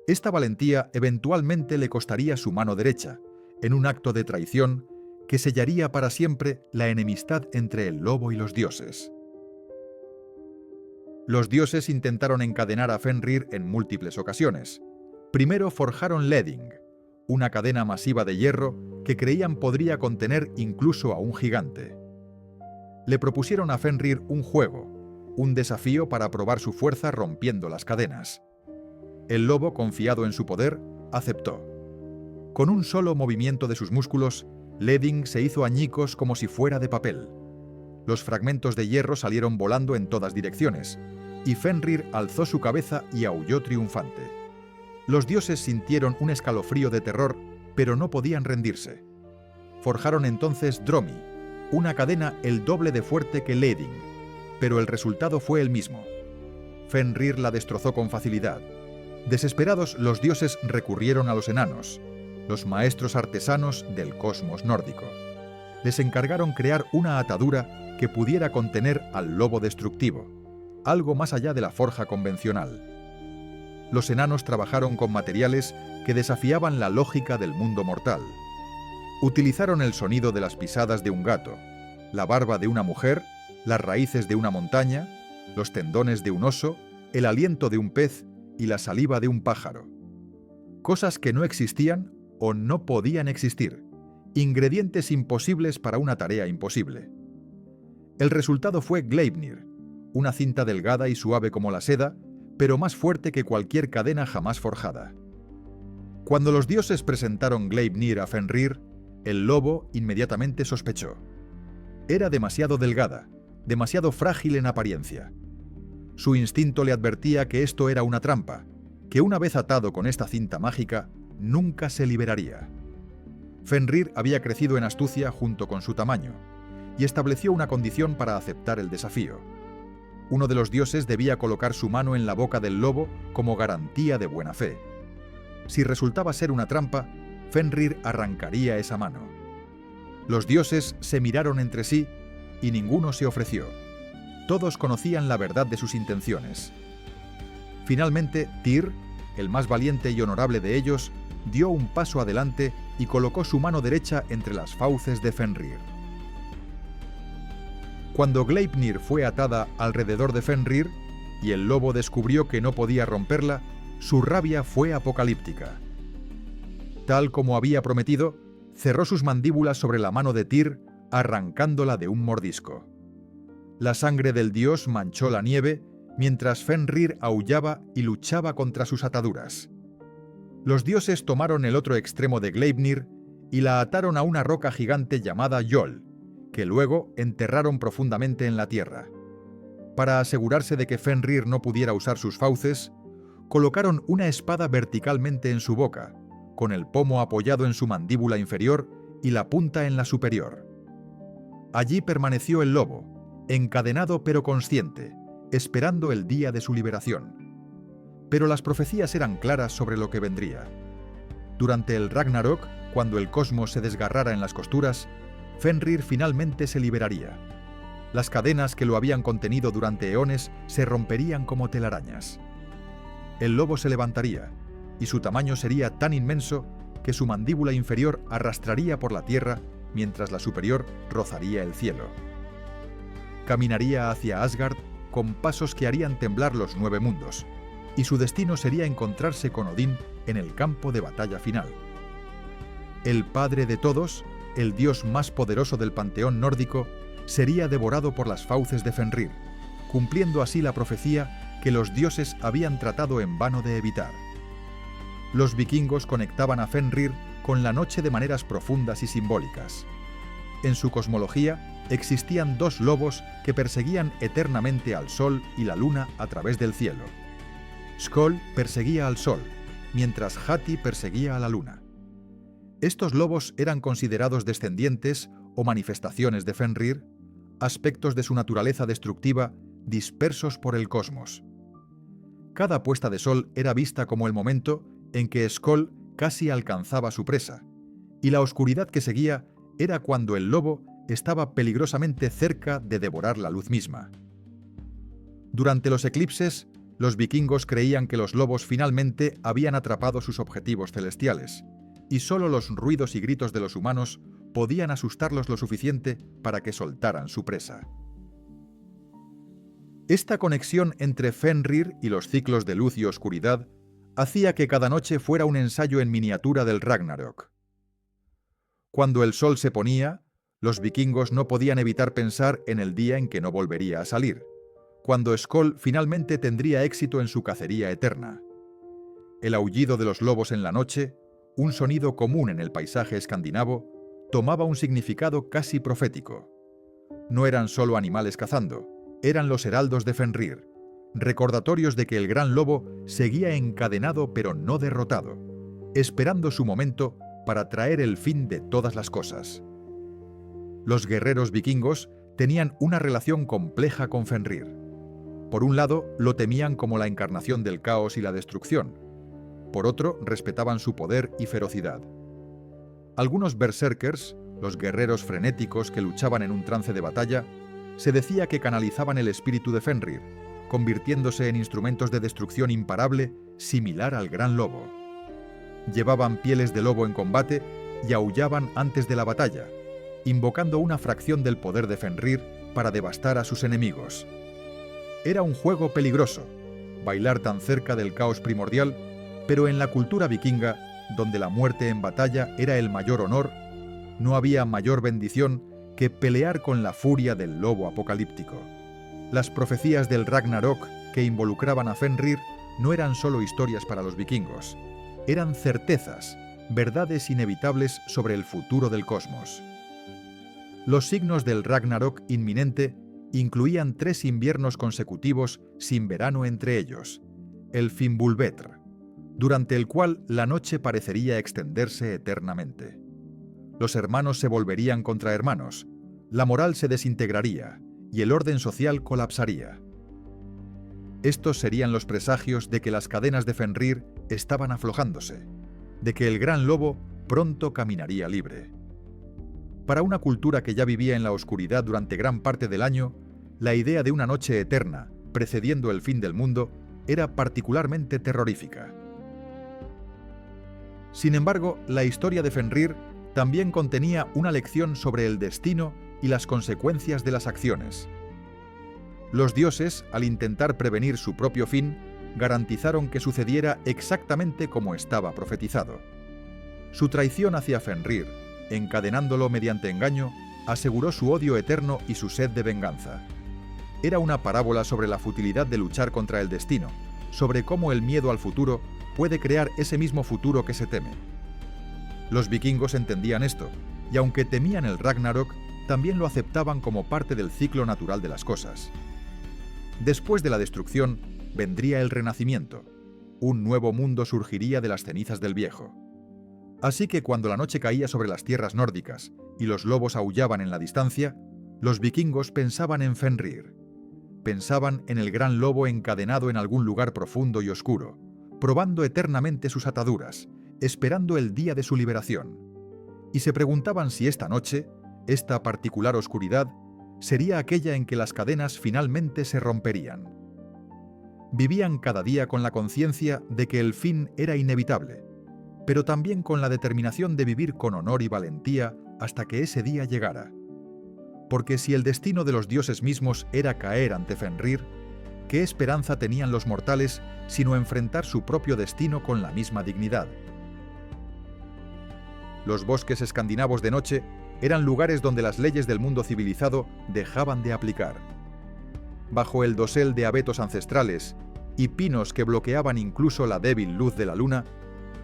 Esta valentía eventualmente le costaría su mano derecha, en un acto de traición que sellaría para siempre la enemistad entre el lobo y los dioses. Los dioses intentaron encadenar a Fenrir en múltiples ocasiones. Primero forjaron Leding, una cadena masiva de hierro que creían podría contener incluso a un gigante. Le propusieron a Fenrir un juego, un desafío para probar su fuerza rompiendo las cadenas. El lobo, confiado en su poder, aceptó. Con un solo movimiento de sus músculos, Leding se hizo añicos como si fuera de papel. Los fragmentos de hierro salieron volando en todas direcciones, y Fenrir alzó su cabeza y aulló triunfante. Los dioses sintieron un escalofrío de terror, pero no podían rendirse. Forjaron entonces Dromi, una cadena el doble de fuerte que Leding, pero el resultado fue el mismo. Fenrir la destrozó con facilidad. Desesperados, los dioses recurrieron a los enanos, los maestros artesanos del cosmos nórdico. Les encargaron crear una atadura que pudiera contener al lobo destructivo, algo más allá de la forja convencional. Los enanos trabajaron con materiales que desafiaban la lógica del mundo mortal. Utilizaron el sonido de las pisadas de un gato, la barba de una mujer, las raíces de una montaña, los tendones de un oso, el aliento de un pez y la saliva de un pájaro. Cosas que no existían o no podían existir, ingredientes imposibles para una tarea imposible. El resultado fue Gleipnir, una cinta delgada y suave como la seda, pero más fuerte que cualquier cadena jamás forjada. Cuando los dioses presentaron Gleipnir a Fenrir, el lobo inmediatamente sospechó. Era demasiado delgada, demasiado frágil en apariencia. Su instinto le advertía que esto era una trampa, que una vez atado con esta cinta mágica, nunca se liberaría. Fenrir había crecido en astucia junto con su tamaño, y estableció una condición para aceptar el desafío. Uno de los dioses debía colocar su mano en la boca del lobo como garantía de buena fe. Si resultaba ser una trampa, Fenrir arrancaría esa mano. Los dioses se miraron entre sí y ninguno se ofreció. Todos conocían la verdad de sus intenciones. Finalmente, Tyr, el más valiente y honorable de ellos, dio un paso adelante y colocó su mano derecha entre las fauces de Fenrir. Cuando Gleipnir fue atada alrededor de Fenrir y el lobo descubrió que no podía romperla, su rabia fue apocalíptica. Tal como había prometido, cerró sus mandíbulas sobre la mano de Tyr, arrancándola de un mordisco. La sangre del dios manchó la nieve, mientras Fenrir aullaba y luchaba contra sus ataduras. Los dioses tomaron el otro extremo de Gleipnir y la ataron a una roca gigante llamada Yol, que luego enterraron profundamente en la tierra. Para asegurarse de que Fenrir no pudiera usar sus fauces, colocaron una espada verticalmente en su boca, con el pomo apoyado en su mandíbula inferior y la punta en la superior. Allí permaneció el lobo, encadenado pero consciente, esperando el día de su liberación. Pero las profecías eran claras sobre lo que vendría. Durante el Ragnarok, cuando el cosmos se desgarrara en las costuras, Fenrir finalmente se liberaría. Las cadenas que lo habían contenido durante eones se romperían como telarañas. El lobo se levantaría, y su tamaño sería tan inmenso que su mandíbula inferior arrastraría por la tierra mientras la superior rozaría el cielo. Caminaría hacia Asgard con pasos que harían temblar los 9 mundos, y su destino sería encontrarse con Odín en el campo de batalla final. El padre de todos, el dios más poderoso del panteón nórdico, sería devorado por las fauces de Fenrir, cumpliendo así la profecía que los dioses habían tratado en vano de evitar. Los vikingos conectaban a Fenrir con la noche de maneras profundas y simbólicas. En su cosmología existían 2 lobos que perseguían eternamente al sol y la luna a través del cielo. Skoll perseguía al sol, mientras Hati perseguía a la luna. Estos lobos eran considerados descendientes o manifestaciones de Fenrir, aspectos de su naturaleza destructiva dispersos por el cosmos. Cada puesta de sol era vista como el momento en que Skoll casi alcanzaba su presa, y la oscuridad que seguía era cuando el lobo estaba peligrosamente cerca de devorar la luz misma. Durante los eclipses, los vikingos creían que los lobos finalmente habían atrapado sus objetivos celestiales, y solo los ruidos y gritos de los humanos podían asustarlos lo suficiente para que soltaran su presa. Esta conexión entre Fenrir y los ciclos de luz y oscuridad hacía que cada noche fuera un ensayo en miniatura del Ragnarok. Cuando el sol se ponía, los vikingos no podían evitar pensar en el día en que no volvería a salir, cuando Skoll finalmente tendría éxito en su cacería eterna. El aullido de los lobos en la noche, un sonido común en el paisaje escandinavo, tomaba un significado casi profético. No eran solo animales cazando, eran los heraldos de Fenrir, recordatorios de que el gran lobo seguía encadenado pero no derrotado, esperando su momento para traer el fin de todas las cosas. Los guerreros vikingos tenían una relación compleja con Fenrir. Por un lado, lo temían como la encarnación del caos y la destrucción. Por otro, respetaban su poder y ferocidad. Algunos berserkers, los guerreros frenéticos que luchaban en un trance de batalla, se decía que canalizaban el espíritu de Fenrir, convirtiéndose en instrumentos de destrucción imparable, similar al gran lobo. Llevaban pieles de lobo en combate y aullaban antes de la batalla, invocando una fracción del poder de Fenrir para devastar a sus enemigos. Era un juego peligroso, bailar tan cerca del caos primordial, pero en la cultura vikinga, donde la muerte en batalla era el mayor honor, no había mayor bendición que pelear con la furia del lobo apocalíptico. Las profecías del Ragnarok que involucraban a Fenrir no eran solo historias para los vikingos, eran certezas, verdades inevitables sobre el futuro del cosmos. Los signos del Ragnarok inminente incluían 3 inviernos consecutivos sin verano entre ellos, el Fimbulvetr, durante el cual la noche parecería extenderse eternamente. Los hermanos se volverían contra hermanos, la moral se desintegraría y el orden social colapsaría. Estos serían los presagios de que las cadenas de Fenrir estaban aflojándose, de que el gran lobo pronto caminaría libre. Para una cultura que ya vivía en la oscuridad durante gran parte del año, la idea de una noche eterna, precediendo el fin del mundo, era particularmente terrorífica. Sin embargo, la historia de Fenrir también contenía una lección sobre el destino y las consecuencias de las acciones. Los dioses, al intentar prevenir su propio fin, garantizaron que sucediera exactamente como estaba profetizado. Su traición hacia Fenrir, encadenándolo mediante engaño, aseguró su odio eterno y su sed de venganza. Era una parábola sobre la futilidad de luchar contra el destino, sobre cómo el miedo al futuro puede crear ese mismo futuro que se teme. Los vikingos entendían esto, y aunque temían el Ragnarok, también lo aceptaban como parte del ciclo natural de las cosas. Después de la destrucción, vendría el renacimiento. Un nuevo mundo surgiría de las cenizas del viejo. Así que cuando la noche caía sobre las tierras nórdicas y los lobos aullaban en la distancia, los vikingos pensaban en Fenrir. Pensaban en el gran lobo encadenado en algún lugar profundo y oscuro, probando eternamente sus ataduras, esperando el día de su liberación. Y se preguntaban si esta noche, esta particular oscuridad, sería aquella en que las cadenas finalmente se romperían. Vivían cada día con la conciencia de que el fin era inevitable, pero también con la determinación de vivir con honor y valentía hasta que ese día llegara. Porque si el destino de los dioses mismos era caer ante Fenrir, ¿qué esperanza tenían los mortales sino enfrentar su propio destino con la misma dignidad? Los bosques escandinavos de noche eran lugares donde las leyes del mundo civilizado dejaban de aplicar. Bajo el dosel de abetos ancestrales y pinos que bloqueaban incluso la débil luz de la luna,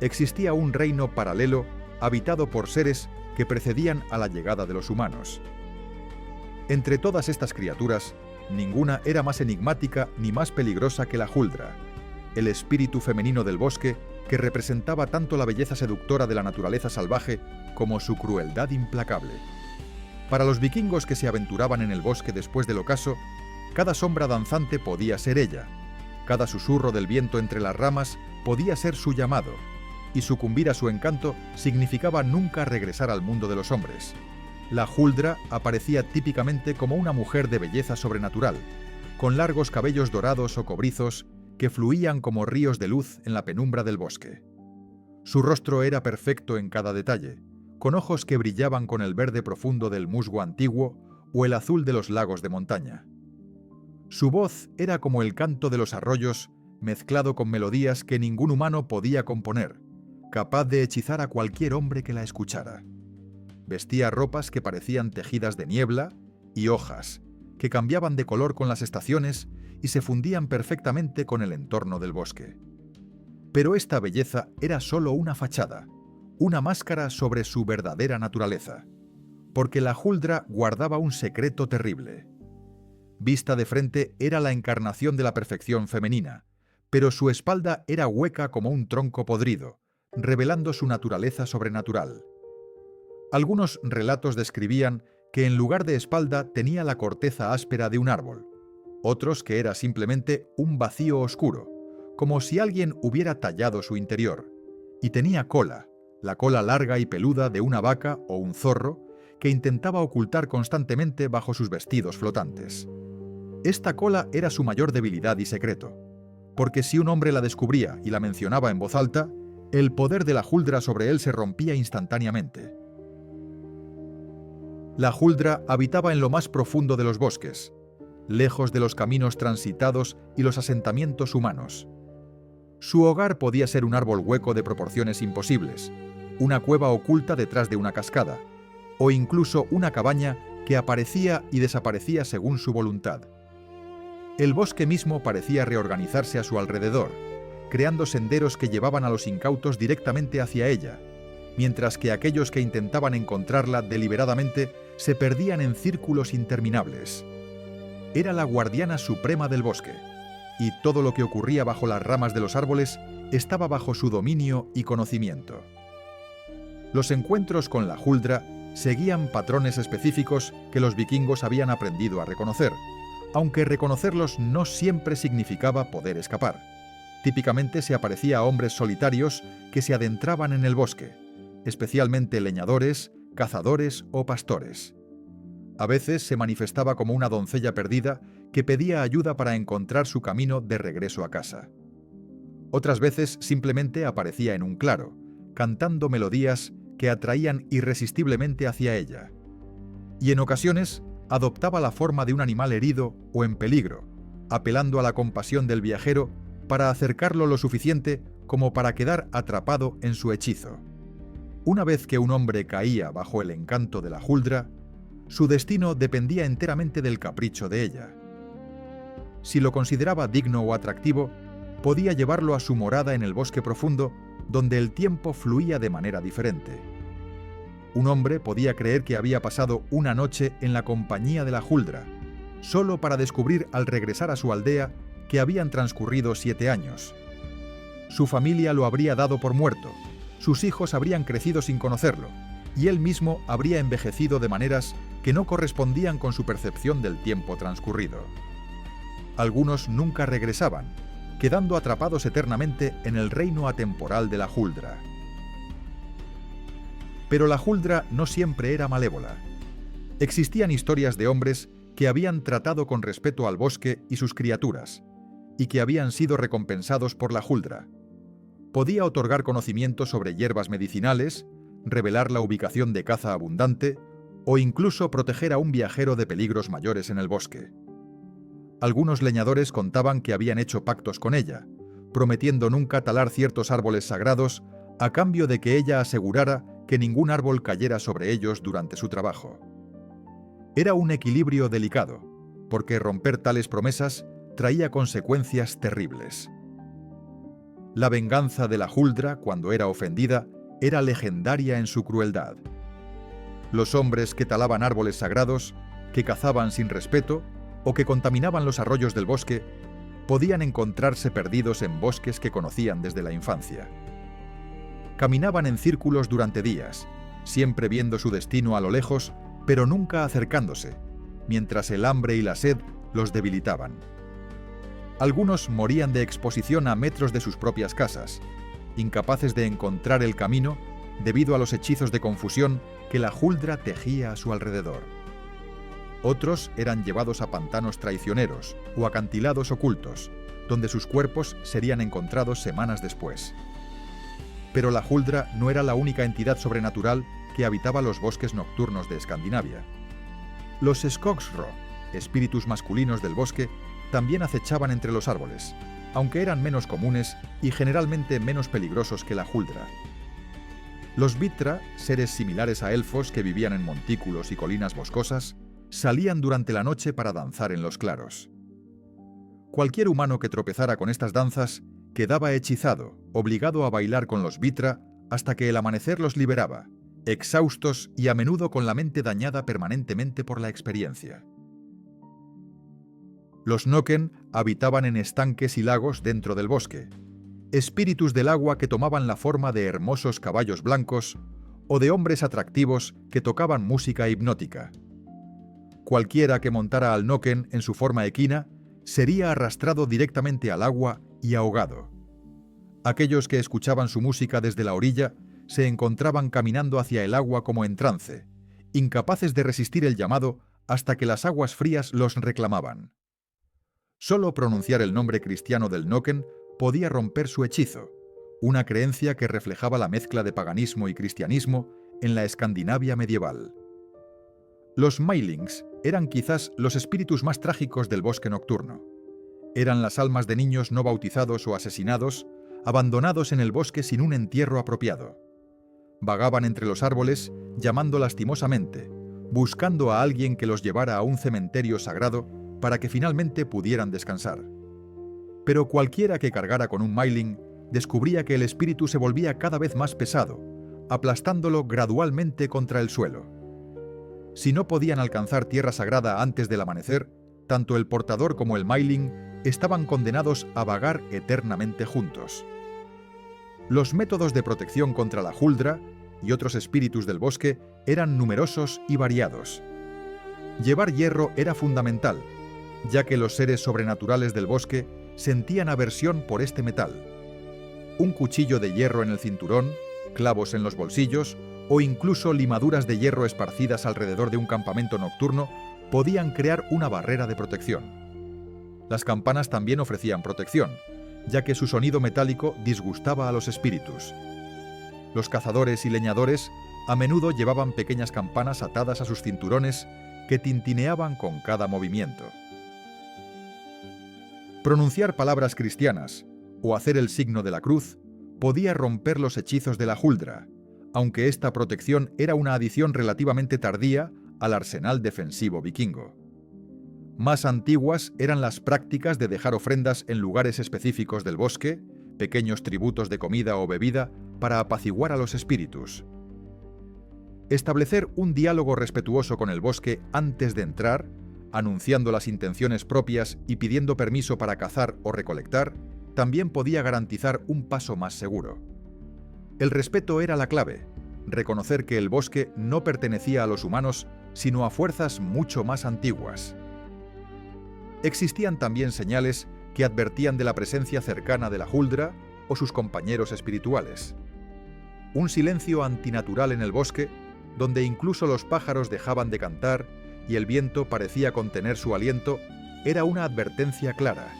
existía un reino paralelo habitado por seres que precedían a la llegada de los humanos. Entre todas estas criaturas, ninguna era más enigmática ni más peligrosa que la Huldra, el espíritu femenino del bosque que representaba tanto la belleza seductora de la naturaleza salvaje como su crueldad implacable. Para los vikingos que se aventuraban en el bosque después del ocaso, cada sombra danzante podía ser ella, cada susurro del viento entre las ramas podía ser su llamado, y sucumbir a su encanto significaba nunca regresar al mundo de los hombres. La Huldra aparecía típicamente como una mujer de belleza sobrenatural, con largos cabellos dorados o cobrizos que fluían como ríos de luz en la penumbra del bosque. Su rostro era perfecto en cada detalle, con ojos que brillaban con el verde profundo del musgo antiguo o el azul de los lagos de montaña. Su voz era como el canto de los arroyos, mezclado con melodías que ningún humano podía componer, capaz de hechizar a cualquier hombre que la escuchara. Vestía ropas que parecían tejidas de niebla y hojas, que cambiaban de color con las estaciones y se fundían perfectamente con el entorno del bosque. Pero esta belleza era solo una fachada, una máscara sobre su verdadera naturaleza, porque la Huldra guardaba un secreto terrible. Vista de frente era la encarnación de la perfección femenina, pero su espalda era hueca como un tronco podrido, revelando su naturaleza sobrenatural. Algunos relatos describían que en lugar de espalda tenía la corteza áspera de un árbol, otros que era simplemente un vacío oscuro, como si alguien hubiera tallado su interior, y tenía cola, la cola larga y peluda de una vaca o un zorro que intentaba ocultar constantemente bajo sus vestidos flotantes. Esta cola era su mayor debilidad y secreto, porque si un hombre la descubría y la mencionaba en voz alta, el poder de la Huldra sobre él se rompía instantáneamente. La Huldra habitaba en lo más profundo de los bosques, lejos de los caminos transitados y los asentamientos humanos. Su hogar podía ser un árbol hueco de proporciones imposibles, una cueva oculta detrás de una cascada, o incluso una cabaña que aparecía y desaparecía según su voluntad. El bosque mismo parecía reorganizarse a su alrededor, creando senderos que llevaban a los incautos directamente hacia ella, mientras que aquellos que intentaban encontrarla deliberadamente se perdían en círculos interminables. Era la guardiana suprema del bosque, y todo lo que ocurría bajo las ramas de los árboles estaba bajo su dominio y conocimiento. Los encuentros con la Huldra seguían patrones específicos que los vikingos habían aprendido a reconocer, aunque reconocerlos no siempre significaba poder escapar. Típicamente se aparecía a hombres solitarios que se adentraban en el bosque, especialmente leñadores, cazadores o pastores. A veces se manifestaba como una doncella perdida que pedía ayuda para encontrar su camino de regreso a casa. Otras veces simplemente aparecía en un claro, cantando melodías que atraían irresistiblemente hacia ella. Y en ocasiones adoptaba la forma de un animal herido o en peligro, apelando a la compasión del viajero para acercarlo lo suficiente como para quedar atrapado en su hechizo. Una vez que un hombre caía bajo el encanto de la Huldra, su destino dependía enteramente del capricho de ella. Si lo consideraba digno o atractivo, podía llevarlo a su morada en el bosque profundo, donde el tiempo fluía de manera diferente. Un hombre podía creer que había pasado una noche en la compañía de la Huldra, solo para descubrir al regresar a su aldea que habían transcurrido 7 años. Su familia lo habría dado por muerto, sus hijos habrían crecido sin conocerlo, y él mismo habría envejecido de maneras que no correspondían con su percepción del tiempo transcurrido. Algunos nunca regresaban, quedando atrapados eternamente en el reino atemporal de la Huldra. Pero la Huldra no siempre era malévola. Existían historias de hombres que habían tratado con respeto al bosque y sus criaturas, y que habían sido recompensados por la Huldra. Podía otorgar conocimiento sobre hierbas medicinales, revelar la ubicación de caza abundante, o incluso proteger a un viajero de peligros mayores en el bosque. Algunos leñadores contaban que habían hecho pactos con ella, prometiendo nunca talar ciertos árboles sagrados a cambio de que ella asegurara que ningún árbol cayera sobre ellos durante su trabajo. Era un equilibrio delicado, porque romper tales promesas traía consecuencias terribles. La venganza de la Huldra, cuando era ofendida, era legendaria en su crueldad. Los hombres que talaban árboles sagrados, que cazaban sin respeto o que contaminaban los arroyos del bosque, podían encontrarse perdidos en bosques que conocían desde la infancia. Caminaban en círculos durante días, siempre viendo su destino a lo lejos, pero nunca acercándose, mientras el hambre y la sed los debilitaban. Algunos morían de exposición a metros de sus propias casas, incapaces de encontrar el camino debido a los hechizos de confusión que la Huldra tejía a su alrededor. Otros eran llevados a pantanos traicioneros o acantilados ocultos, donde sus cuerpos serían encontrados semanas después. Pero la Huldra no era la única entidad sobrenatural que habitaba los bosques nocturnos de Escandinavia. Los Skogsro, espíritus masculinos del bosque, también acechaban entre los árboles, aunque eran menos comunes y generalmente menos peligrosos que la Huldra. Los Vitra, seres similares a elfos que vivían en montículos y colinas boscosas, salían durante la noche para danzar en los claros. Cualquier humano que tropezara con estas danzas quedaba hechizado, obligado a bailar con los Vitra hasta que el amanecer los liberaba, exhaustos y a menudo con la mente dañada permanentemente por la experiencia. Los Noken habitaban en estanques y lagos dentro del bosque, espíritus del agua que tomaban la forma de hermosos caballos blancos o de hombres atractivos que tocaban música hipnótica. Cualquiera que montara al Noken en su forma equina sería arrastrado directamente al agua y ahogado. Aquellos que escuchaban su música desde la orilla se encontraban caminando hacia el agua como en trance, incapaces de resistir el llamado hasta que las aguas frías los reclamaban. Solo pronunciar el nombre cristiano del Noken podía romper su hechizo, una creencia que reflejaba la mezcla de paganismo y cristianismo en la Escandinavia medieval. Los Mailings eran quizás los espíritus más trágicos del bosque nocturno. Eran las almas de niños no bautizados o asesinados, abandonados en el bosque sin un entierro apropiado. Vagaban entre los árboles, llamando lastimosamente, buscando a alguien que los llevara a un cementerio sagrado para que finalmente pudieran descansar. Pero cualquiera que cargara con un Mailing descubría que el espíritu se volvía cada vez más pesado, aplastándolo gradualmente contra el suelo. Si no podían alcanzar tierra sagrada antes del amanecer, tanto el portador como el Mailing estaban condenados a vagar eternamente juntos. Los métodos de protección contra la Huldra y otros espíritus del bosque eran numerosos y variados. Llevar hierro era fundamental, ya que los seres sobrenaturales del bosque sentían aversión por este metal. Un cuchillo de hierro en el cinturón, clavos en los bolsillos o incluso limaduras de hierro esparcidas alrededor de un campamento nocturno podían crear una barrera de protección. Las campanas también ofrecían protección, ya que su sonido metálico disgustaba a los espíritus. Los cazadores y leñadores a menudo llevaban pequeñas campanas atadas a sus cinturones que tintineaban con cada movimiento. Pronunciar palabras cristianas o hacer el signo de la cruz podía romper los hechizos de la Huldra, aunque esta protección era una adición relativamente tardía al arsenal defensivo vikingo. Más antiguas eran las prácticas de dejar ofrendas en lugares específicos del bosque, pequeños tributos de comida o bebida para apaciguar a los espíritus. Establecer un diálogo respetuoso con el bosque antes de entrar, anunciando las intenciones propias y pidiendo permiso para cazar o recolectar, también podía garantizar un paso más seguro. El respeto era la clave, reconocer que el bosque no pertenecía a los humanos, sino a fuerzas mucho más antiguas. Existían también señales que advertían de la presencia cercana de la Huldra o sus compañeros espirituales. Un silencio antinatural en el bosque, donde incluso los pájaros dejaban de cantar y el viento parecía contener su aliento, era una advertencia clara.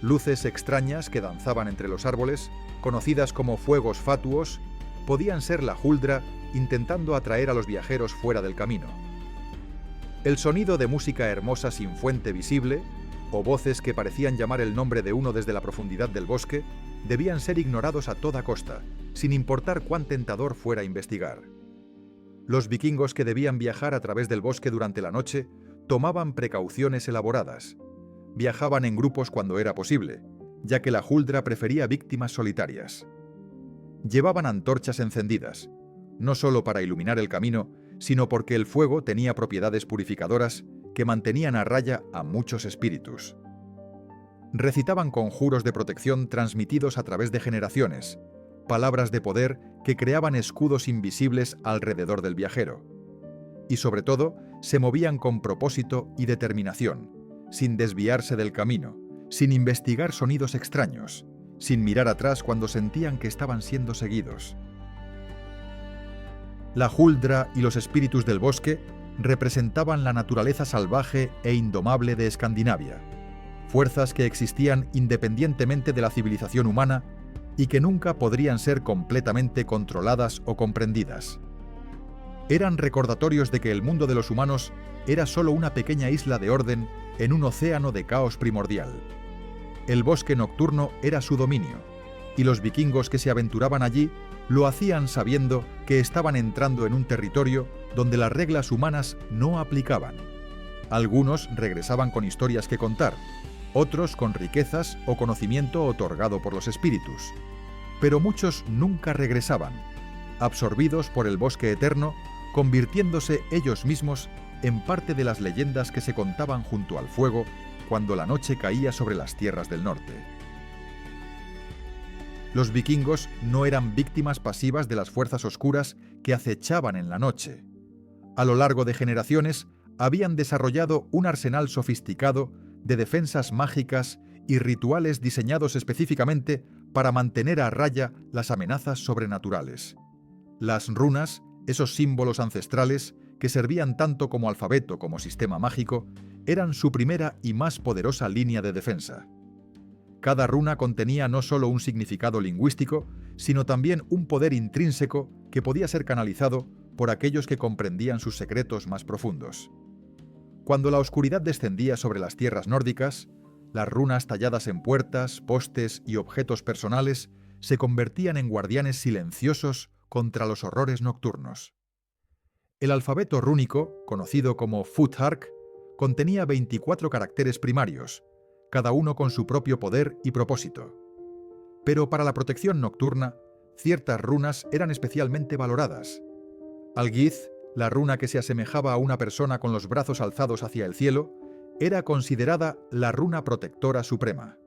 Luces extrañas que danzaban entre los árboles, conocidas como fuegos fatuos, podían ser la Huldra intentando atraer a los viajeros fuera del camino. El sonido de música hermosa sin fuente visible, o voces que parecían llamar el nombre de uno desde la profundidad del bosque, debían ser ignorados a toda costa, sin importar cuán tentador fuera investigar. Los vikingos que debían viajar a través del bosque durante la noche tomaban precauciones elaboradas. Viajaban en grupos cuando era posible, ya que la Huldra prefería víctimas solitarias. Llevaban antorchas encendidas, no solo para iluminar el camino, sino porque el fuego tenía propiedades purificadoras que mantenían a raya a muchos espíritus. Recitaban conjuros de protección transmitidos a través de generaciones, palabras de poder que creaban escudos invisibles alrededor del viajero. Y sobre todo, se movían con propósito y determinación, sin desviarse del camino, sin investigar sonidos extraños, sin mirar atrás cuando sentían que estaban siendo seguidos. La Huldra y los espíritus del bosque representaban la naturaleza salvaje e indomable de Escandinavia, fuerzas que existían independientemente de la civilización humana y que nunca podrían ser completamente controladas o comprendidas. Eran recordatorios de que el mundo de los humanos era solo una pequeña isla de orden en un océano de caos primordial. El bosque nocturno era su dominio, y los vikingos que se aventuraban allí lo hacían sabiendo que estaban entrando en un territorio donde las reglas humanas no aplicaban. Algunos regresaban con historias que contar, otros con riquezas o conocimiento otorgado por los espíritus. Pero muchos nunca regresaban, absorbidos por el bosque eterno, convirtiéndose ellos mismos en parte de las leyendas que se contaban junto al fuego cuando la noche caía sobre las tierras del norte. Los vikingos no eran víctimas pasivas de las fuerzas oscuras que acechaban en la noche. A lo largo de generaciones, habían desarrollado un arsenal sofisticado de defensas mágicas y rituales diseñados específicamente para mantener a raya las amenazas sobrenaturales. Las runas, esos símbolos ancestrales, que servían tanto como alfabeto como sistema mágico, eran su primera y más poderosa línea de defensa. Cada runa contenía no solo un significado lingüístico, sino también un poder intrínseco que podía ser canalizado por aquellos que comprendían sus secretos más profundos. Cuando la oscuridad descendía sobre las tierras nórdicas, las runas talladas en puertas, postes y objetos personales se convertían en guardianes silenciosos contra los horrores nocturnos. El alfabeto rúnico, conocido como Futhark, contenía 24 caracteres primarios, cada uno con su propio poder y propósito. Pero para la protección nocturna, ciertas runas eran especialmente valoradas. Algith, la runa que se asemejaba a una persona con los brazos alzados hacia el cielo, era considerada la runa protectora suprema.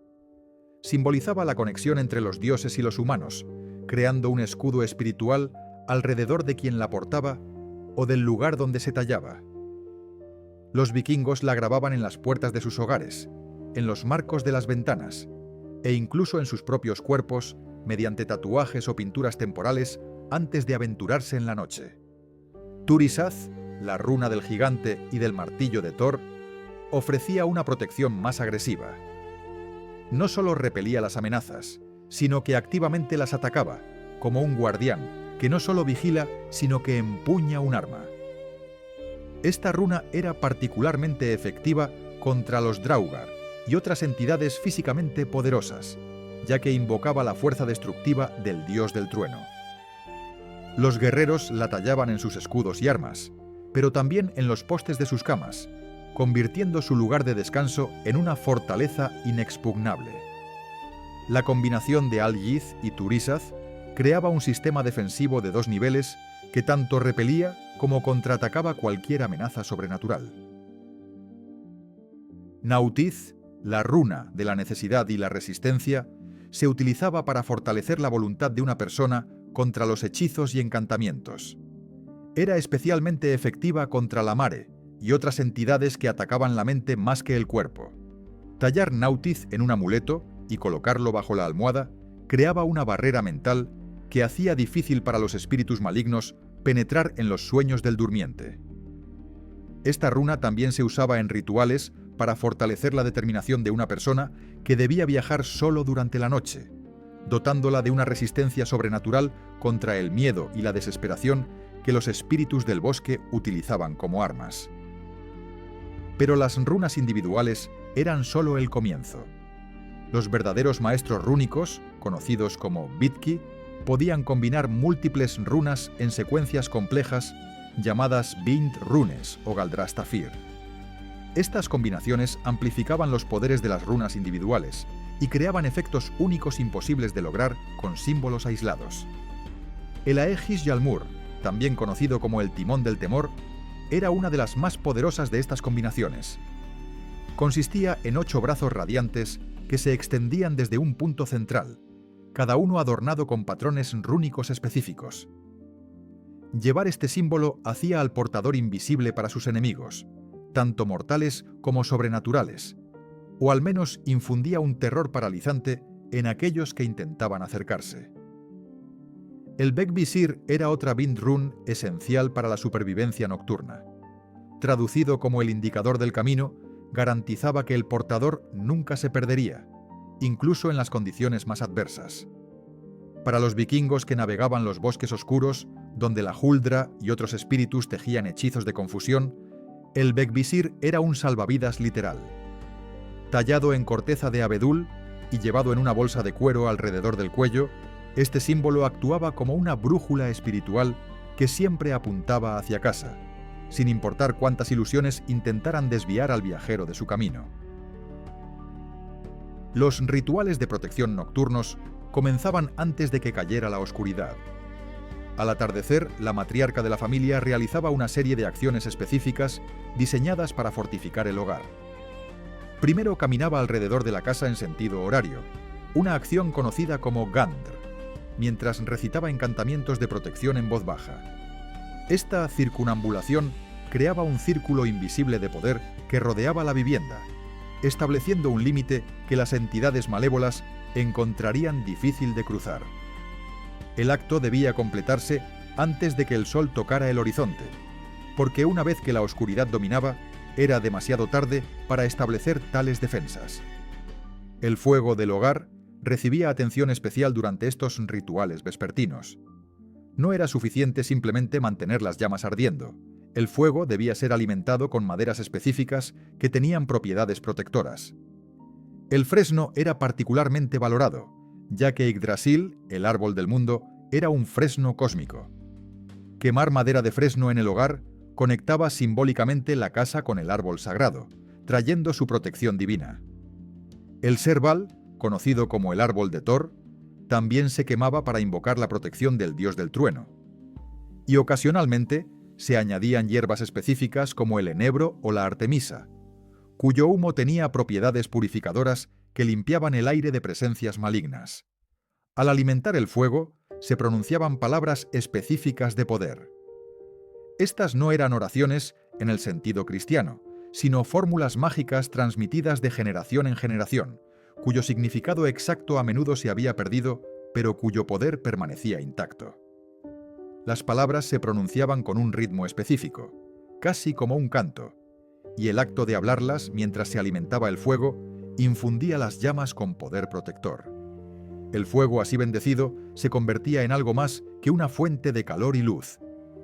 Simbolizaba la conexión entre los dioses y los humanos, creando un escudo espiritual alrededor de quien la portaba o del lugar donde se tallaba. Los vikingos la grababan en las puertas de sus hogares, en los marcos de las ventanas, e incluso en sus propios cuerpos, mediante tatuajes o pinturas temporales, antes de aventurarse en la noche. Turisaz, la runa del gigante y del martillo de Thor, ofrecía una protección más agresiva. No solo repelía las amenazas, sino que activamente las atacaba, como un guardián que no solo vigila, sino que empuña un arma. Esta runa era particularmente efectiva contra los Draugr y otras entidades físicamente poderosas, ya que invocaba la fuerza destructiva del dios del trueno. Los guerreros la tallaban en sus escudos y armas, pero también en los postes de sus camas, convirtiendo su lugar de descanso en una fortaleza inexpugnable. La combinación de Al-Yiz y Turisaz creaba un sistema defensivo de 2 niveles que tanto repelía como contraatacaba cualquier amenaza sobrenatural. Nautiz, la runa de la necesidad y la resistencia, se utilizaba para fortalecer la voluntad de una persona contra los hechizos y encantamientos. Era especialmente efectiva contra la mare y otras entidades que atacaban la mente más que el cuerpo. Tallar Nautiz en un amuleto y colocarlo bajo la almohada creaba una barrera mental que hacía difícil para los espíritus malignos penetrar en los sueños del durmiente. Esta runa también se usaba en rituales para fortalecer la determinación de una persona que debía viajar solo durante la noche, dotándola de una resistencia sobrenatural contra el miedo y la desesperación que los espíritus del bosque utilizaban como armas. Pero las runas individuales eran solo el comienzo. Los verdaderos maestros rúnicos, conocidos como Vitki, podían combinar múltiples runas en secuencias complejas llamadas Bind runes o Galdrastafir. Estas combinaciones amplificaban los poderes de las runas individuales y creaban efectos únicos imposibles de lograr con símbolos aislados. El Aegis Yalmur, también conocido como el Timón del Temor, era una de las más poderosas de estas combinaciones. Consistía en 8 brazos radiantes que se extendían desde un punto central, cada uno adornado con patrones rúnicos específicos. Llevar este símbolo hacía al portador invisible para sus enemigos, tanto mortales como sobrenaturales, o al menos infundía un terror paralizante en aquellos que intentaban acercarse. El Beg-Visir era otra Bind rune esencial para la supervivencia nocturna. Traducido como el indicador del camino, garantizaba que el portador nunca se perdería, incluso en las condiciones más adversas. Para los vikingos que navegaban los bosques oscuros, donde la Huldra y otros espíritus tejían hechizos de confusión, el Beg-Visir era un salvavidas literal. Tallado en corteza de abedul y llevado en una bolsa de cuero alrededor del cuello, este símbolo actuaba como una brújula espiritual que siempre apuntaba hacia casa, sin importar cuántas ilusiones intentaran desviar al viajero de su camino. Los rituales de protección nocturnos comenzaban antes de que cayera la oscuridad. Al atardecer, la matriarca de la familia realizaba una serie de acciones específicas diseñadas para fortificar el hogar. Primero caminaba alrededor de la casa en sentido horario, una acción conocida como Gandr, mientras recitaba encantamientos de protección en voz baja. Esta circunambulación creaba un círculo invisible de poder que rodeaba la vivienda, estableciendo un límite que las entidades malévolas encontrarían difícil de cruzar. El acto debía completarse antes de que el sol tocara el horizonte, porque una vez que la oscuridad dominaba, era demasiado tarde para establecer tales defensas. El fuego del hogar recibía atención especial durante estos rituales vespertinos. No era suficiente simplemente mantener las llamas ardiendo. El fuego debía ser alimentado con maderas específicas que tenían propiedades protectoras. El fresno era particularmente valorado, ya que Yggdrasil, el árbol del mundo, era un fresno cósmico. Quemar madera de fresno en el hogar conectaba simbólicamente la casa con el árbol sagrado, trayendo su protección divina. El Serval, conocido como el árbol de Thor, también se quemaba para invocar la protección del dios del trueno. Y ocasionalmente se añadían hierbas específicas como el enebro o la artemisa, cuyo humo tenía propiedades purificadoras que limpiaban el aire de presencias malignas. Al alimentar el fuego, se pronunciaban palabras específicas de poder. Estas no eran oraciones en el sentido cristiano, sino fórmulas mágicas transmitidas de generación en generación, cuyo significado exacto a menudo se había perdido, pero cuyo poder permanecía intacto. Las palabras se pronunciaban con un ritmo específico, casi como un canto, y el acto de hablarlas mientras se alimentaba el fuego infundía las llamas con poder protector. El fuego así bendecido se convertía en algo más que una fuente de calor y luz.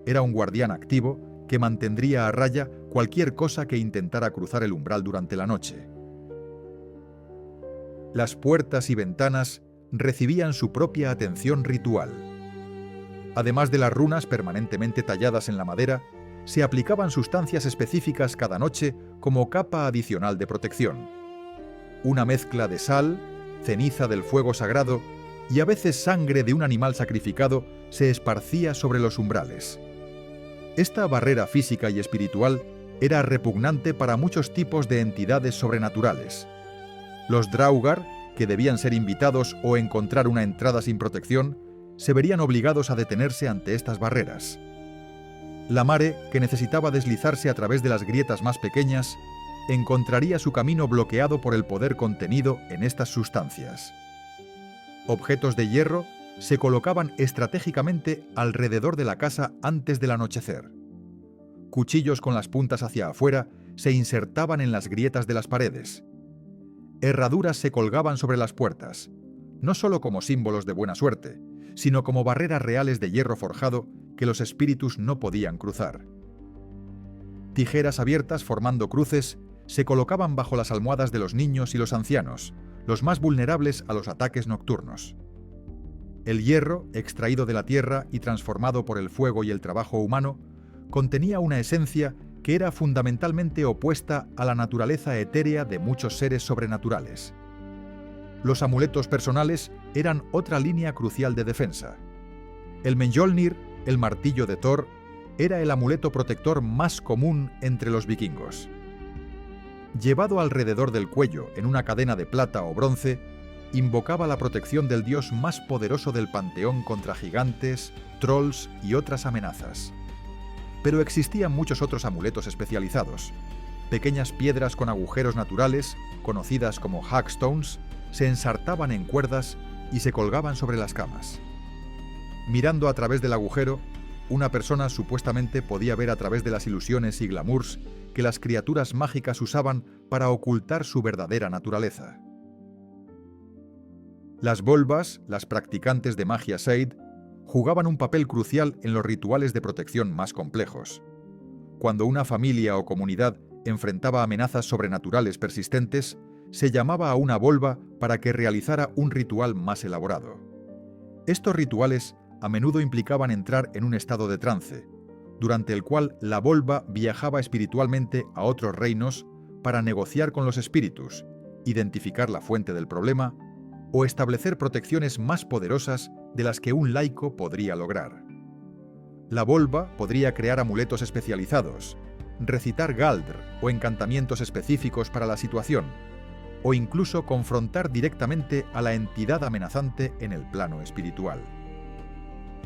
Era un guardián activo que mantendría a raya cualquier cosa que intentara cruzar el umbral durante la noche. Las puertas y ventanas recibían su propia atención ritual. Además de las runas permanentemente talladas en la madera, se aplicaban sustancias específicas cada noche como capa adicional de protección. Una mezcla de sal, ceniza del fuego sagrado y a veces sangre de un animal sacrificado se esparcía sobre los umbrales. Esta barrera física y espiritual era repugnante para muchos tipos de entidades sobrenaturales. Los Draugr, que debían ser invitados o encontrar una entrada sin protección, se verían obligados a detenerse ante estas barreras. La mare, que necesitaba deslizarse a través de las grietas más pequeñas, encontraría su camino bloqueado por el poder contenido en estas sustancias. Objetos de hierro se colocaban estratégicamente alrededor de la casa antes del anochecer. Cuchillos con las puntas hacia afuera se insertaban en las grietas de las paredes. Herraduras se colgaban sobre las puertas, no solo como símbolos de buena suerte, sino como barreras reales de hierro forjado que los espíritus no podían cruzar. Tijeras abiertas formando cruces se colocaban bajo las almohadas de los niños y los ancianos, los más vulnerables a los ataques nocturnos. El hierro, extraído de la tierra y transformado por el fuego y el trabajo humano, contenía una esencia que era fundamentalmente opuesta a la naturaleza etérea de muchos seres sobrenaturales. Los amuletos personales eran otra línea crucial de defensa. El Mjolnir, el martillo de Thor, era el amuleto protector más común entre los vikingos. Llevado alrededor del cuello en una cadena de plata o bronce, invocaba la protección del dios más poderoso del panteón contra gigantes, trolls y otras amenazas. Pero existían muchos otros amuletos especializados. Pequeñas piedras con agujeros naturales, conocidas como Hagstones, se ensartaban en cuerdas y se colgaban sobre las camas. Mirando a través del agujero, una persona supuestamente podía ver a través de las ilusiones y glamours que las criaturas mágicas usaban para ocultar su verdadera naturaleza. Las volvas, las practicantes de magia Seid, jugaban un papel crucial en los rituales de protección más complejos. Cuando una familia o comunidad enfrentaba amenazas sobrenaturales persistentes, se llamaba a una volva para que realizara un ritual más elaborado. Estos rituales a menudo implicaban entrar en un estado de trance, durante el cual la volva viajaba espiritualmente a otros reinos para negociar con los espíritus, identificar la fuente del problema o establecer protecciones más poderosas de las que un laico podría lograr. La volva podría crear amuletos especializados, recitar Galdr o encantamientos específicos para la situación, o incluso confrontar directamente a la entidad amenazante en el plano espiritual.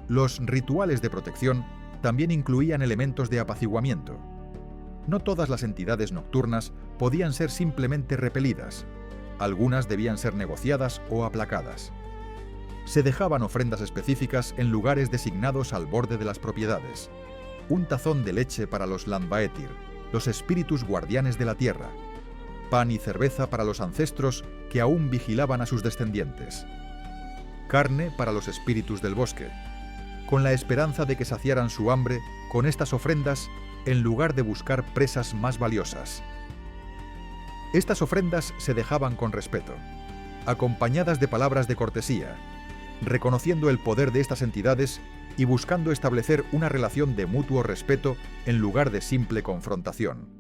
Los rituales de protección también incluían elementos de apaciguamiento. No todas las entidades nocturnas podían ser simplemente repelidas. Algunas debían ser negociadas o aplacadas. Se dejaban ofrendas específicas en lugares designados al borde de las propiedades. Un tazón de leche para los Landvaetir, los espíritus guardianes de la tierra. Pan y cerveza para los ancestros que aún vigilaban a sus descendientes. Carne para los espíritus del bosque, con la esperanza de que saciaran su hambre con estas ofrendas en lugar de buscar presas más valiosas. Estas ofrendas se dejaban con respeto, acompañadas de palabras de cortesía, reconociendo el poder de estas entidades y buscando establecer una relación de mutuo respeto en lugar de simple confrontación.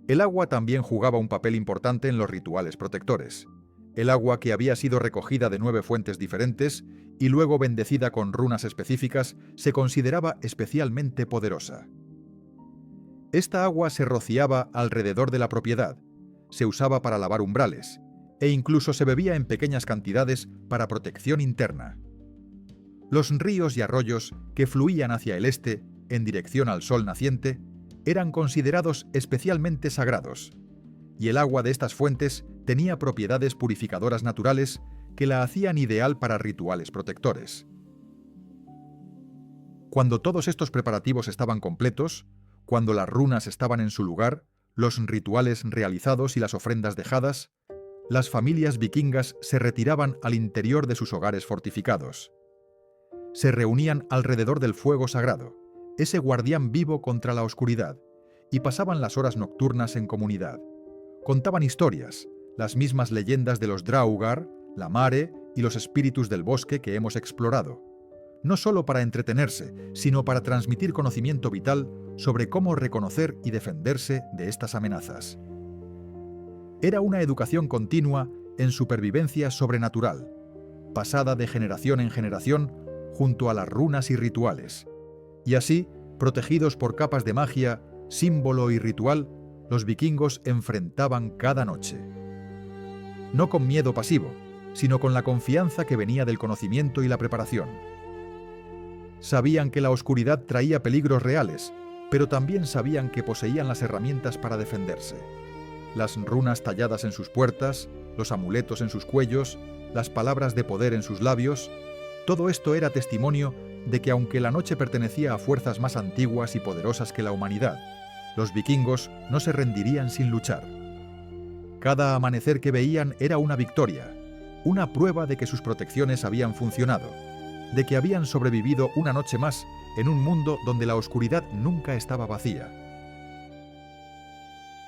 El agua también jugaba un papel importante en los rituales protectores. El agua, que había sido recogida de 9 fuentes diferentes y luego bendecida con runas específicas, se consideraba especialmente poderosa. Esta agua se rociaba alrededor de la propiedad, se usaba para lavar umbrales, e incluso se bebía en pequeñas cantidades para protección interna. Los ríos y arroyos que fluían hacia el este, en dirección al sol naciente, eran considerados especialmente sagrados, y el agua de estas fuentes tenía propiedades purificadoras naturales que la hacían ideal para rituales protectores. Cuando todos estos preparativos estaban completos, cuando las runas estaban en su lugar, los rituales realizados y las ofrendas dejadas, las familias vikingas se retiraban al interior de sus hogares fortificados. Se reunían alrededor del fuego sagrado, ese guardián vivo contra la oscuridad, y pasaban las horas nocturnas en comunidad. Contaban historias, las mismas leyendas de los Draugar, la Mare y los espíritus del bosque que hemos explorado, no solo para entretenerse, sino para transmitir conocimiento vital sobre cómo reconocer y defenderse de estas amenazas. Era una educación continua en supervivencia sobrenatural, pasada de generación en generación junto a las runas y rituales. Y así, protegidos por capas de magia, símbolo y ritual, los vikingos enfrentaban cada noche. No con miedo pasivo, sino con la confianza que venía del conocimiento y la preparación. Sabían que la oscuridad traía peligros reales, pero también sabían que poseían las herramientas para defenderse. Las runas talladas en sus puertas, los amuletos en sus cuellos, las palabras de poder en sus labios, todo esto era testimonio de que aunque la noche pertenecía a fuerzas más antiguas y poderosas que la humanidad, los vikingos no se rendirían sin luchar. Cada amanecer que veían era una victoria, una prueba de que sus protecciones habían funcionado, de que habían sobrevivido una noche más en un mundo donde la oscuridad nunca estaba vacía.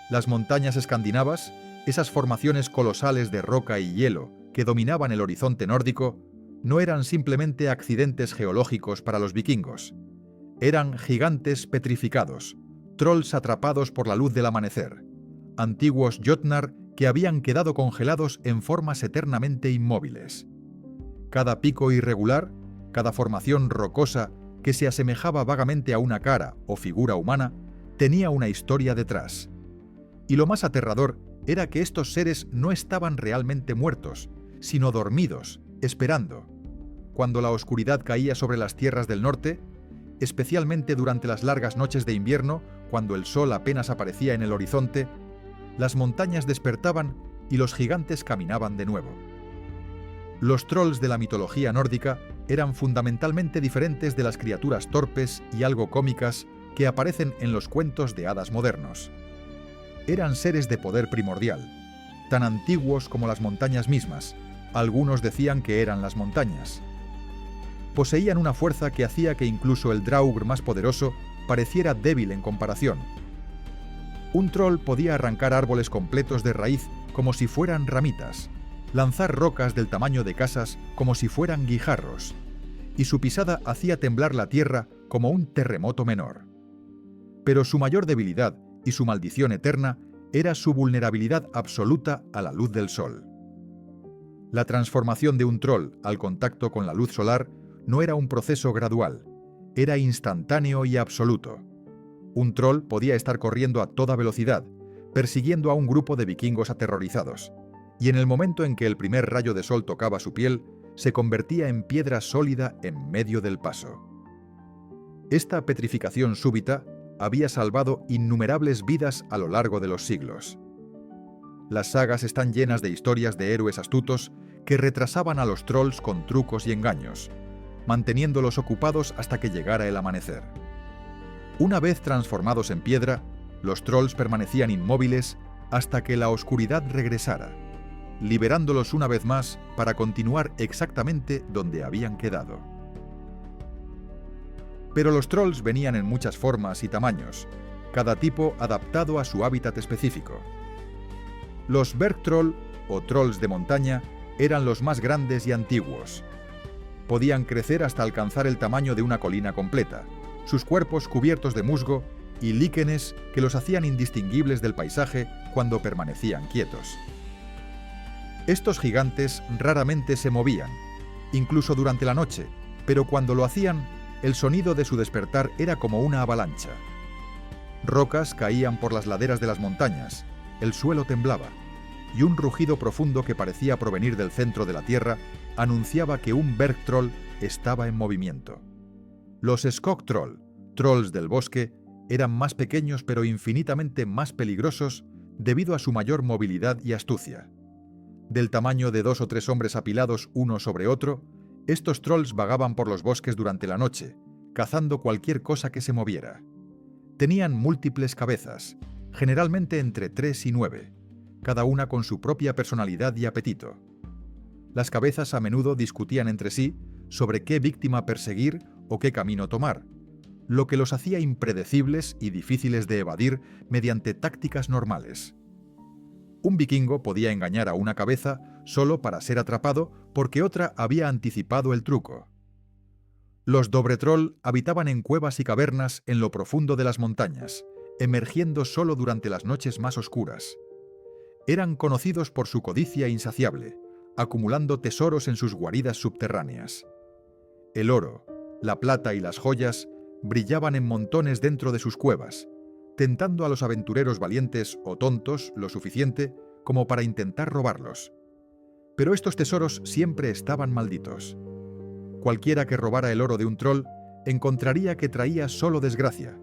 Las montañas escandinavas, esas formaciones colosales de roca y hielo que dominaban el horizonte nórdico, no eran simplemente accidentes geológicos para los vikingos. Eran gigantes petrificados, trolls atrapados por la luz del amanecer, antiguos Jotnar que habían quedado congelados en formas eternamente inmóviles. Cada pico irregular, cada formación rocosa que se asemejaba vagamente a una cara o figura humana, tenía una historia detrás. Y lo más aterrador era que estos seres no estaban realmente muertos, sino dormidos, esperando. Cuando la oscuridad caía sobre las tierras del norte, especialmente durante las largas noches de invierno, cuando el sol apenas aparecía en el horizonte, las montañas despertaban y los gigantes caminaban de nuevo. Los trolls de la mitología nórdica eran fundamentalmente diferentes de las criaturas torpes y algo cómicas que aparecen en los cuentos de hadas modernos. Eran seres de poder primordial, tan antiguos como las montañas mismas. Algunos decían que eran las montañas. Poseían una fuerza que hacía que incluso el Draugr más poderoso pareciera débil en comparación. Un troll podía arrancar árboles completos de raíz como si fueran ramitas, lanzar rocas del tamaño de casas como si fueran guijarros, y su pisada hacía temblar la tierra como un terremoto menor. Pero su mayor debilidad y su maldición eterna era su vulnerabilidad absoluta a la luz del sol. La transformación de un troll al contacto con la luz solar no era un proceso gradual, era instantáneo y absoluto. Un troll podía estar corriendo a toda velocidad, persiguiendo a un grupo de vikingos aterrorizados, y en el momento en que el primer rayo de sol tocaba su piel, se convertía en piedra sólida en medio del paso. Esta petrificación súbita había salvado innumerables vidas a lo largo de los siglos. Las sagas están llenas de historias de héroes astutos que retrasaban a los trolls con trucos y engaños, manteniéndolos ocupados hasta que llegara el amanecer. Una vez transformados en piedra, los trolls permanecían inmóviles hasta que la oscuridad regresara, liberándolos una vez más para continuar exactamente donde habían quedado. Pero los trolls venían en muchas formas y tamaños, cada tipo adaptado a su hábitat específico. Los Bergtroll, o trolls de montaña, eran los más grandes y antiguos. Podían crecer hasta alcanzar el tamaño de una colina completa, sus cuerpos cubiertos de musgo y líquenes que los hacían indistinguibles del paisaje cuando permanecían quietos. Estos gigantes raramente se movían, incluso durante la noche, pero cuando lo hacían, el sonido de su despertar era como una avalancha. Rocas caían por las laderas de las montañas, el suelo temblaba, y un rugido profundo que parecía provenir del centro de la tierra anunciaba que un Bergtroll estaba en movimiento. Los Skogtroll, trolls del bosque, eran más pequeños pero infinitamente más peligrosos debido a su mayor movilidad y astucia. Del tamaño de 2 o 3 hombres apilados uno sobre otro, estos trolls vagaban por los bosques durante la noche, cazando cualquier cosa que se moviera. Tenían múltiples cabezas, generalmente entre 3 y 9, cada una con su propia personalidad y apetito. Las cabezas a menudo discutían entre sí sobre qué víctima perseguir o qué camino tomar, lo que los hacía impredecibles y difíciles de evadir mediante tácticas normales. Un vikingo podía engañar a una cabeza solo para ser atrapado porque otra había anticipado el truco. Los Dobretroll habitaban en cuevas y cavernas en lo profundo de las montañas, emergiendo solo durante las noches más oscuras. Eran conocidos por su codicia insaciable, acumulando tesoros en sus guaridas subterráneas. El oro, la plata y las joyas brillaban en montones dentro de sus cuevas, tentando a los aventureros valientes o tontos lo suficiente como para intentar robarlos. Pero estos tesoros siempre estaban malditos. Cualquiera que robara el oro de un troll encontraría que traía solo desgracia,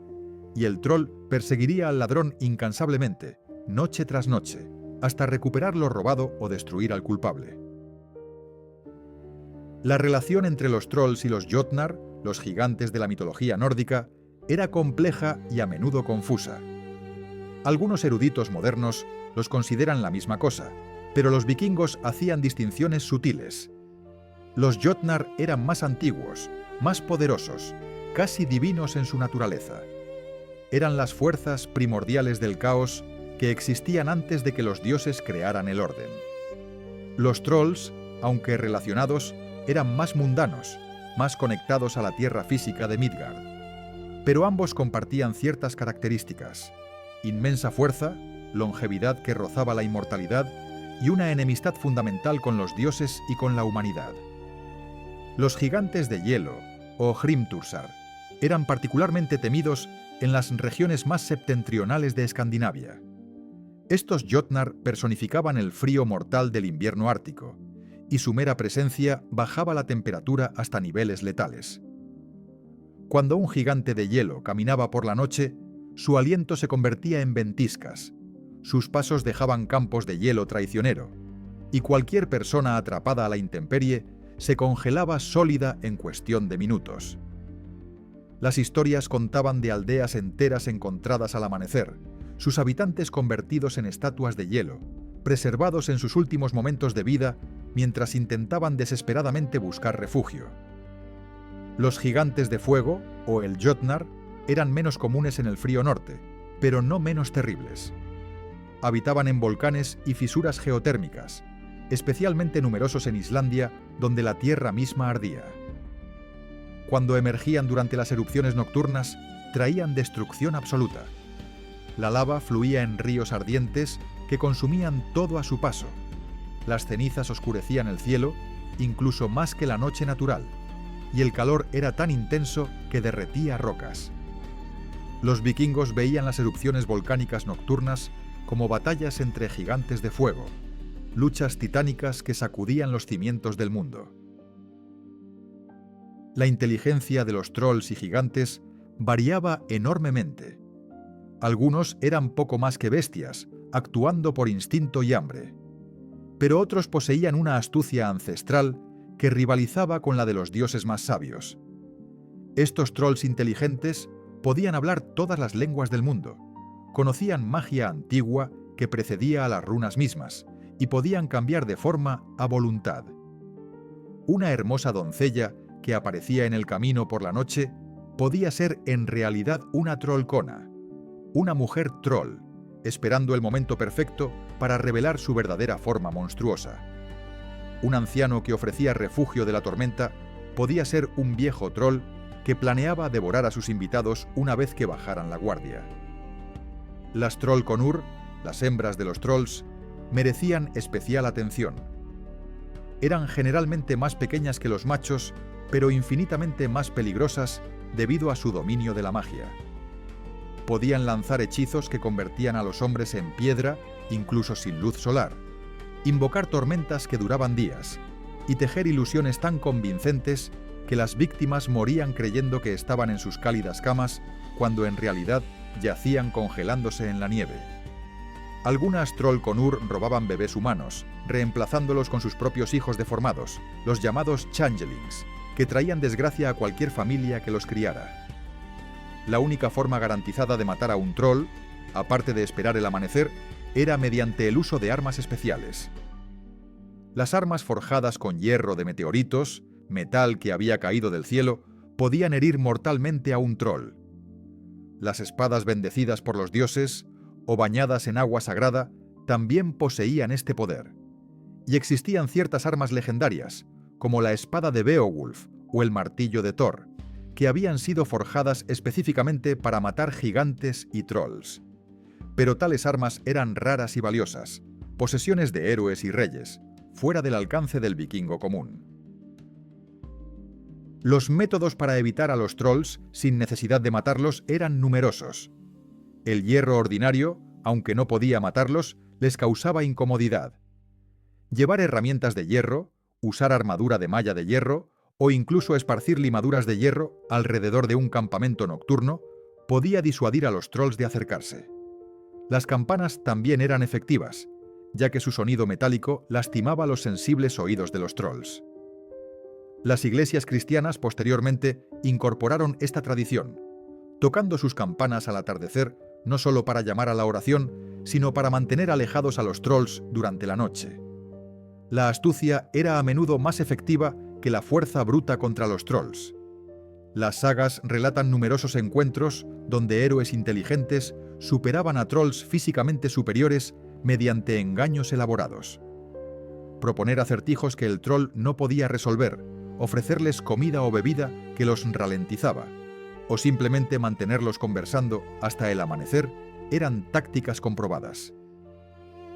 y el troll perseguiría al ladrón incansablemente, noche tras noche, hasta recuperar lo robado o destruir al culpable. La relación entre los trolls y los Jotnar, los gigantes de la mitología nórdica, era compleja y a menudo confusa. Algunos eruditos modernos los consideran la misma cosa, pero los vikingos hacían distinciones sutiles. Los Jotnar eran más antiguos, más poderosos, casi divinos en su naturaleza. Eran las fuerzas primordiales del caos que existían antes de que los dioses crearan el orden. Los trolls, aunque relacionados, eran más mundanos, más conectados a la tierra física de Midgard. Pero ambos compartían ciertas características: inmensa fuerza, longevidad que rozaba la inmortalidad y una enemistad fundamental con los dioses y con la humanidad. Los gigantes de hielo, o Hrimthursar, eran particularmente temidos en las regiones más septentrionales de Escandinavia. Estos Jotnar personificaban el frío mortal del invierno ártico, y su mera presencia bajaba la temperatura hasta niveles letales. Cuando un gigante de hielo caminaba por la noche, su aliento se convertía en ventiscas, sus pasos dejaban campos de hielo traicionero, y cualquier persona atrapada a la intemperie se congelaba sólida en cuestión de minutos. Las historias contaban de aldeas enteras encontradas al amanecer, sus habitantes convertidos en estatuas de hielo, preservados en sus últimos momentos de vida mientras intentaban desesperadamente buscar refugio. Los gigantes de fuego, o el Jotnar, eran menos comunes en el frío norte, pero no menos terribles. Habitaban en volcanes y fisuras geotérmicas, especialmente numerosos en Islandia, donde la tierra misma ardía. Cuando emergían durante las erupciones nocturnas, traían destrucción absoluta. La lava fluía en ríos ardientes que consumían todo a su paso. Las cenizas oscurecían el cielo, incluso más que la noche natural, y el calor era tan intenso que derretía rocas. Los vikingos veían las erupciones volcánicas nocturnas como batallas entre gigantes de fuego, luchas titánicas que sacudían los cimientos del mundo. La inteligencia de los trolls y gigantes variaba enormemente. Algunos eran poco más que bestias, actuando por instinto y hambre. Pero otros poseían una astucia ancestral que rivalizaba con la de los dioses más sabios. Estos trolls inteligentes podían hablar todas las lenguas del mundo, conocían magia antigua que precedía a las runas mismas y podían cambiar de forma a voluntad. Una hermosa doncella que aparecía en el camino por la noche podía ser en realidad una trollkona, una mujer troll, esperando el momento perfecto para revelar su verdadera forma monstruosa. Un anciano que ofrecía refugio de la tormenta podía ser un viejo troll que planeaba devorar a sus invitados una vez que bajaran la guardia. Las trollkonur, las hembras de los trolls, merecían especial atención. Eran generalmente más pequeñas que los machos, pero infinitamente más peligrosas debido a su dominio de la magia. Podían lanzar hechizos que convertían a los hombres en piedra, incluso sin luz solar, invocar tormentas que duraban días y tejer ilusiones tan convincentes que las víctimas morían creyendo que estaban en sus cálidas camas cuando en realidad yacían congelándose en la nieve. Algunas trollkonur robaban bebés humanos, reemplazándolos con sus propios hijos deformados, los llamados changelings, que traían desgracia a cualquier familia que los criara. La única forma garantizada de matar a un troll, aparte de esperar el amanecer, era mediante el uso de armas especiales. Las armas forjadas con hierro de meteoritos, metal que había caído del cielo, podían herir mortalmente a un troll. Las espadas bendecidas por los dioses, o bañadas en agua sagrada, también poseían este poder. Y existían ciertas armas legendarias, como la espada de Beowulf o el martillo de Thor, que habían sido forjadas específicamente para matar gigantes y trolls. Pero tales armas eran raras y valiosas, posesiones de héroes y reyes, fuera del alcance del vikingo común. Los métodos para evitar a los trolls, sin necesidad de matarlos, eran numerosos. El hierro ordinario, aunque no podía matarlos, les causaba incomodidad. Llevar herramientas de hierro, usar armadura de malla de hierro o incluso esparcir limaduras de hierro alrededor de un campamento nocturno podía disuadir a los trolls de acercarse. Las campanas también eran efectivas, ya que su sonido metálico lastimaba los sensibles oídos de los trolls. Las iglesias cristianas posteriormente incorporaron esta tradición, tocando sus campanas al atardecer no solo para llamar a la oración, sino para mantener alejados a los trolls durante la noche. La astucia era a menudo más efectiva que la fuerza bruta contra los trolls. Las sagas relatan numerosos encuentros donde héroes inteligentes superaban a trolls físicamente superiores mediante engaños elaborados. Proponer acertijos que el troll no podía resolver, ofrecerles comida o bebida que los ralentizaba, o simplemente mantenerlos conversando hasta el amanecer, eran tácticas comprobadas.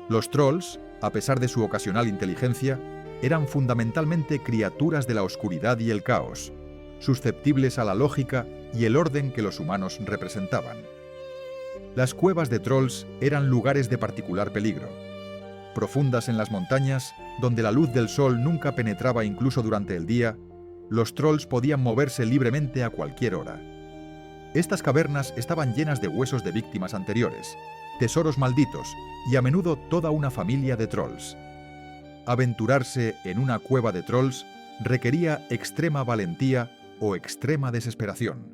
Los trolls, a pesar de su ocasional inteligencia, eran fundamentalmente criaturas de la oscuridad y el caos, susceptibles a la lógica y el orden que los humanos representaban. Las cuevas de trolls eran lugares de particular peligro. Profundas en las montañas, donde la luz del sol nunca penetraba incluso durante el día, los trolls podían moverse libremente a cualquier hora. Estas cavernas estaban llenas de huesos de víctimas anteriores, tesoros malditos y a menudo toda una familia de trolls. Aventurarse en una cueva de trolls requería extrema valentía o extrema desesperación.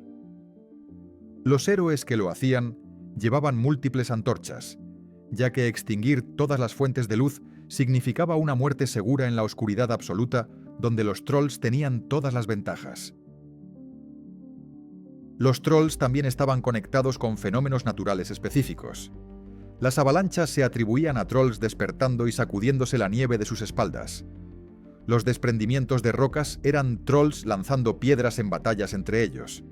Los héroes que lo hacían llevaban múltiples antorchas, ya que extinguir todas las fuentes de luz significaba una muerte segura en la oscuridad absoluta, donde los trolls tenían todas las ventajas. Los trolls también estaban conectados con fenómenos naturales específicos. Las avalanchas se atribuían a trolls despertando y sacudiéndose la nieve de sus espaldas. Los desprendimientos de rocas eran trolls lanzando piedras en batallas entre ellos.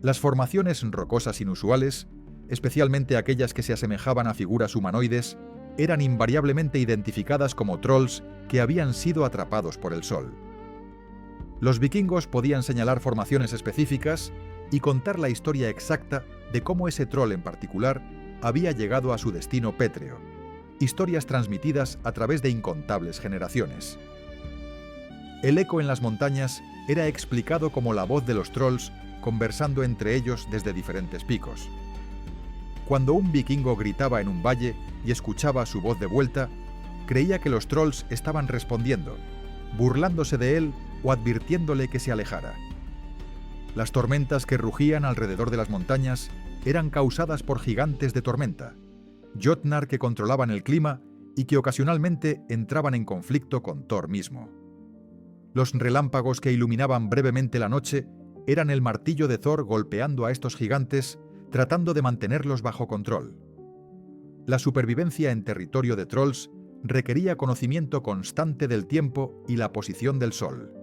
Las formaciones rocosas inusuales, especialmente aquellas que se asemejaban a figuras humanoides, eran invariablemente identificadas como trolls que habían sido atrapados por el sol. Los vikingos podían señalar formaciones específicas y contar la historia exacta de cómo ese troll en particular había llegado a su destino pétreo, historias transmitidas a través de incontables generaciones. El eco en las montañas era explicado como la voz de los trolls conversando entre ellos desde diferentes picos. Cuando un vikingo gritaba en un valle y escuchaba su voz de vuelta, creía que los trolls estaban respondiendo, burlándose de él o advirtiéndole que se alejara. Las tormentas que rugían alrededor de las montañas eran causadas por gigantes de tormenta, Jotnar que controlaban el clima y que ocasionalmente entraban en conflicto con Thor mismo. Los relámpagos que iluminaban brevemente la noche eran el martillo de Thor golpeando a estos gigantes, tratando de mantenerlos bajo control. La supervivencia en territorio de trolls requería conocimiento constante del tiempo y la posición del sol.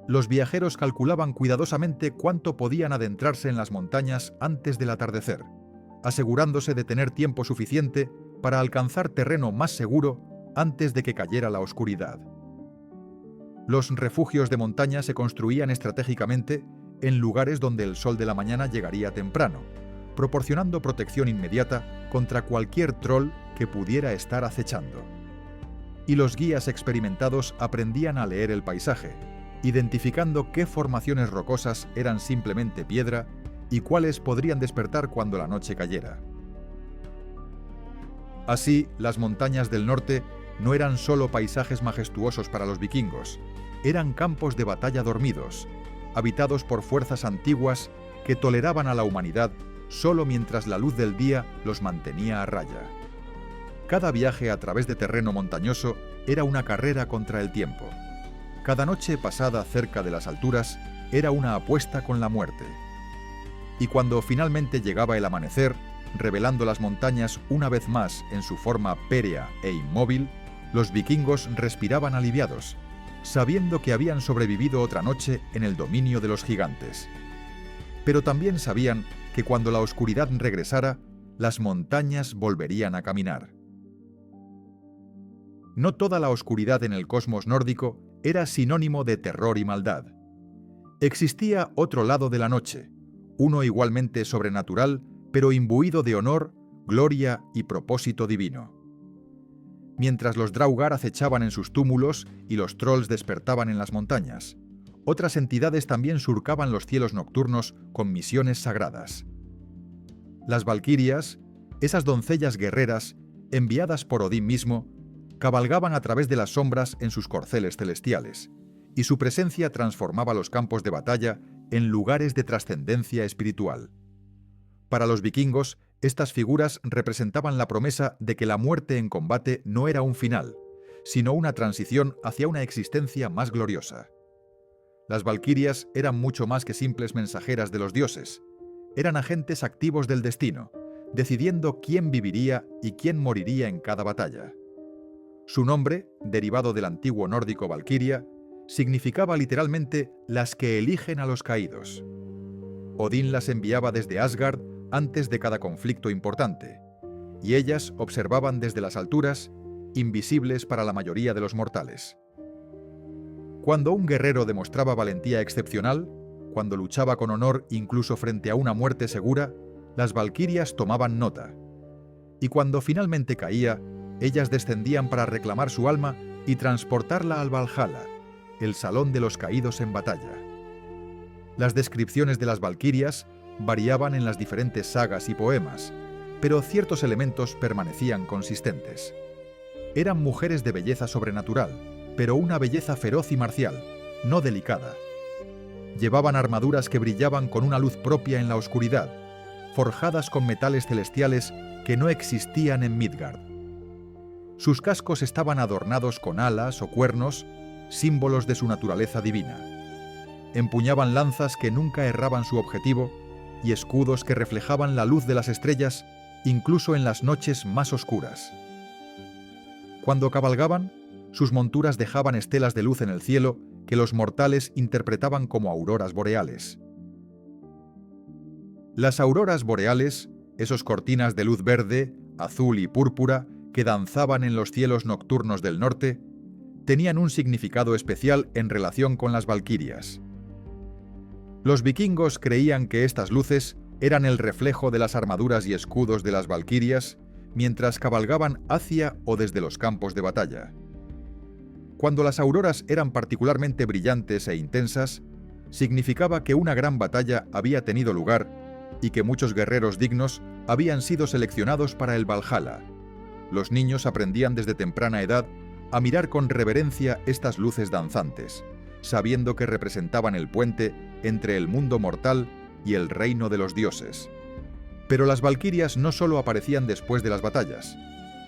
Los viajeros calculaban cuidadosamente cuánto podían adentrarse en las montañas antes del atardecer, asegurándose de tener tiempo suficiente para alcanzar terreno más seguro antes de que cayera la oscuridad. Los refugios de montaña se construían estratégicamente en lugares donde el sol de la mañana llegaría temprano, proporcionando protección inmediata contra cualquier troll que pudiera estar acechando. Y los guías experimentados aprendían a leer el paisaje, identificando qué formaciones rocosas eran simplemente piedra y cuáles podrían despertar cuando la noche cayera. Así, las montañas del norte no eran solo paisajes majestuosos para los vikingos, eran campos de batalla dormidos, habitados por fuerzas antiguas que toleraban a la humanidad solo mientras la luz del día los mantenía a raya. Cada viaje a través de terreno montañoso era una carrera contra el tiempo. Cada noche pasada cerca de las alturas era una apuesta con la muerte. Y cuando finalmente llegaba el amanecer, revelando las montañas una vez más en su forma pérea e inmóvil, los vikingos respiraban aliviados, sabiendo que habían sobrevivido otra noche en el dominio de los gigantes. Pero también sabían que cuando la oscuridad regresara, las montañas volverían a caminar. No toda la oscuridad en el cosmos nórdico era sinónimo de terror y maldad. Existía otro lado de la noche, uno igualmente sobrenatural, pero imbuido de honor, gloria y propósito divino. Mientras los Draugr acechaban en sus túmulos y los trolls despertaban en las montañas, otras entidades también surcaban los cielos nocturnos con misiones sagradas. Las valquirias, esas doncellas guerreras, enviadas por Odín mismo, cabalgaban a través de las sombras en sus corceles celestiales, y su presencia transformaba los campos de batalla en lugares de trascendencia espiritual. Para los vikingos, estas figuras representaban la promesa de que la muerte en combate no era un final, sino una transición hacia una existencia más gloriosa. Las valquirias eran mucho más que simples mensajeras de los dioses, eran agentes activos del destino, decidiendo quién viviría y quién moriría en cada batalla. Su nombre, derivado del antiguo nórdico Valquiria, significaba literalmente las que eligen a los caídos. Odín las enviaba desde Asgard antes de cada conflicto importante, y ellas observaban desde las alturas, invisibles para la mayoría de los mortales. Cuando un guerrero demostraba valentía excepcional, cuando luchaba con honor incluso frente a una muerte segura, las valquirias tomaban nota. Y cuando finalmente caía, ellas descendían para reclamar su alma y transportarla al Valhalla, el salón de los caídos en batalla. Las descripciones de las valquirias variaban en las diferentes sagas y poemas, pero ciertos elementos permanecían consistentes. Eran mujeres de belleza sobrenatural, pero una belleza feroz y marcial, no delicada. Llevaban armaduras que brillaban con una luz propia en la oscuridad, forjadas con metales celestiales que no existían en Midgard. Sus cascos estaban adornados con alas o cuernos, símbolos de su naturaleza divina. Empuñaban lanzas que nunca erraban su objetivo y escudos que reflejaban la luz de las estrellas, incluso en las noches más oscuras. Cuando cabalgaban, sus monturas dejaban estelas de luz en el cielo que los mortales interpretaban como auroras boreales. Las auroras boreales, esos cortinas de luz verde, azul y púrpura que danzaban en los cielos nocturnos del norte, tenían un significado especial en relación con las valquirias. Los vikingos creían que estas luces eran el reflejo de las armaduras y escudos de las valquirias mientras cabalgaban hacia o desde los campos de batalla. Cuando las auroras eran particularmente brillantes e intensas, significaba que una gran batalla había tenido lugar y que muchos guerreros dignos habían sido seleccionados para el Valhalla. Los niños aprendían desde temprana edad a mirar con reverencia estas luces danzantes, sabiendo que representaban el puente entre el mundo mortal y el reino de los dioses. Pero las valquirias no solo aparecían después de las batallas.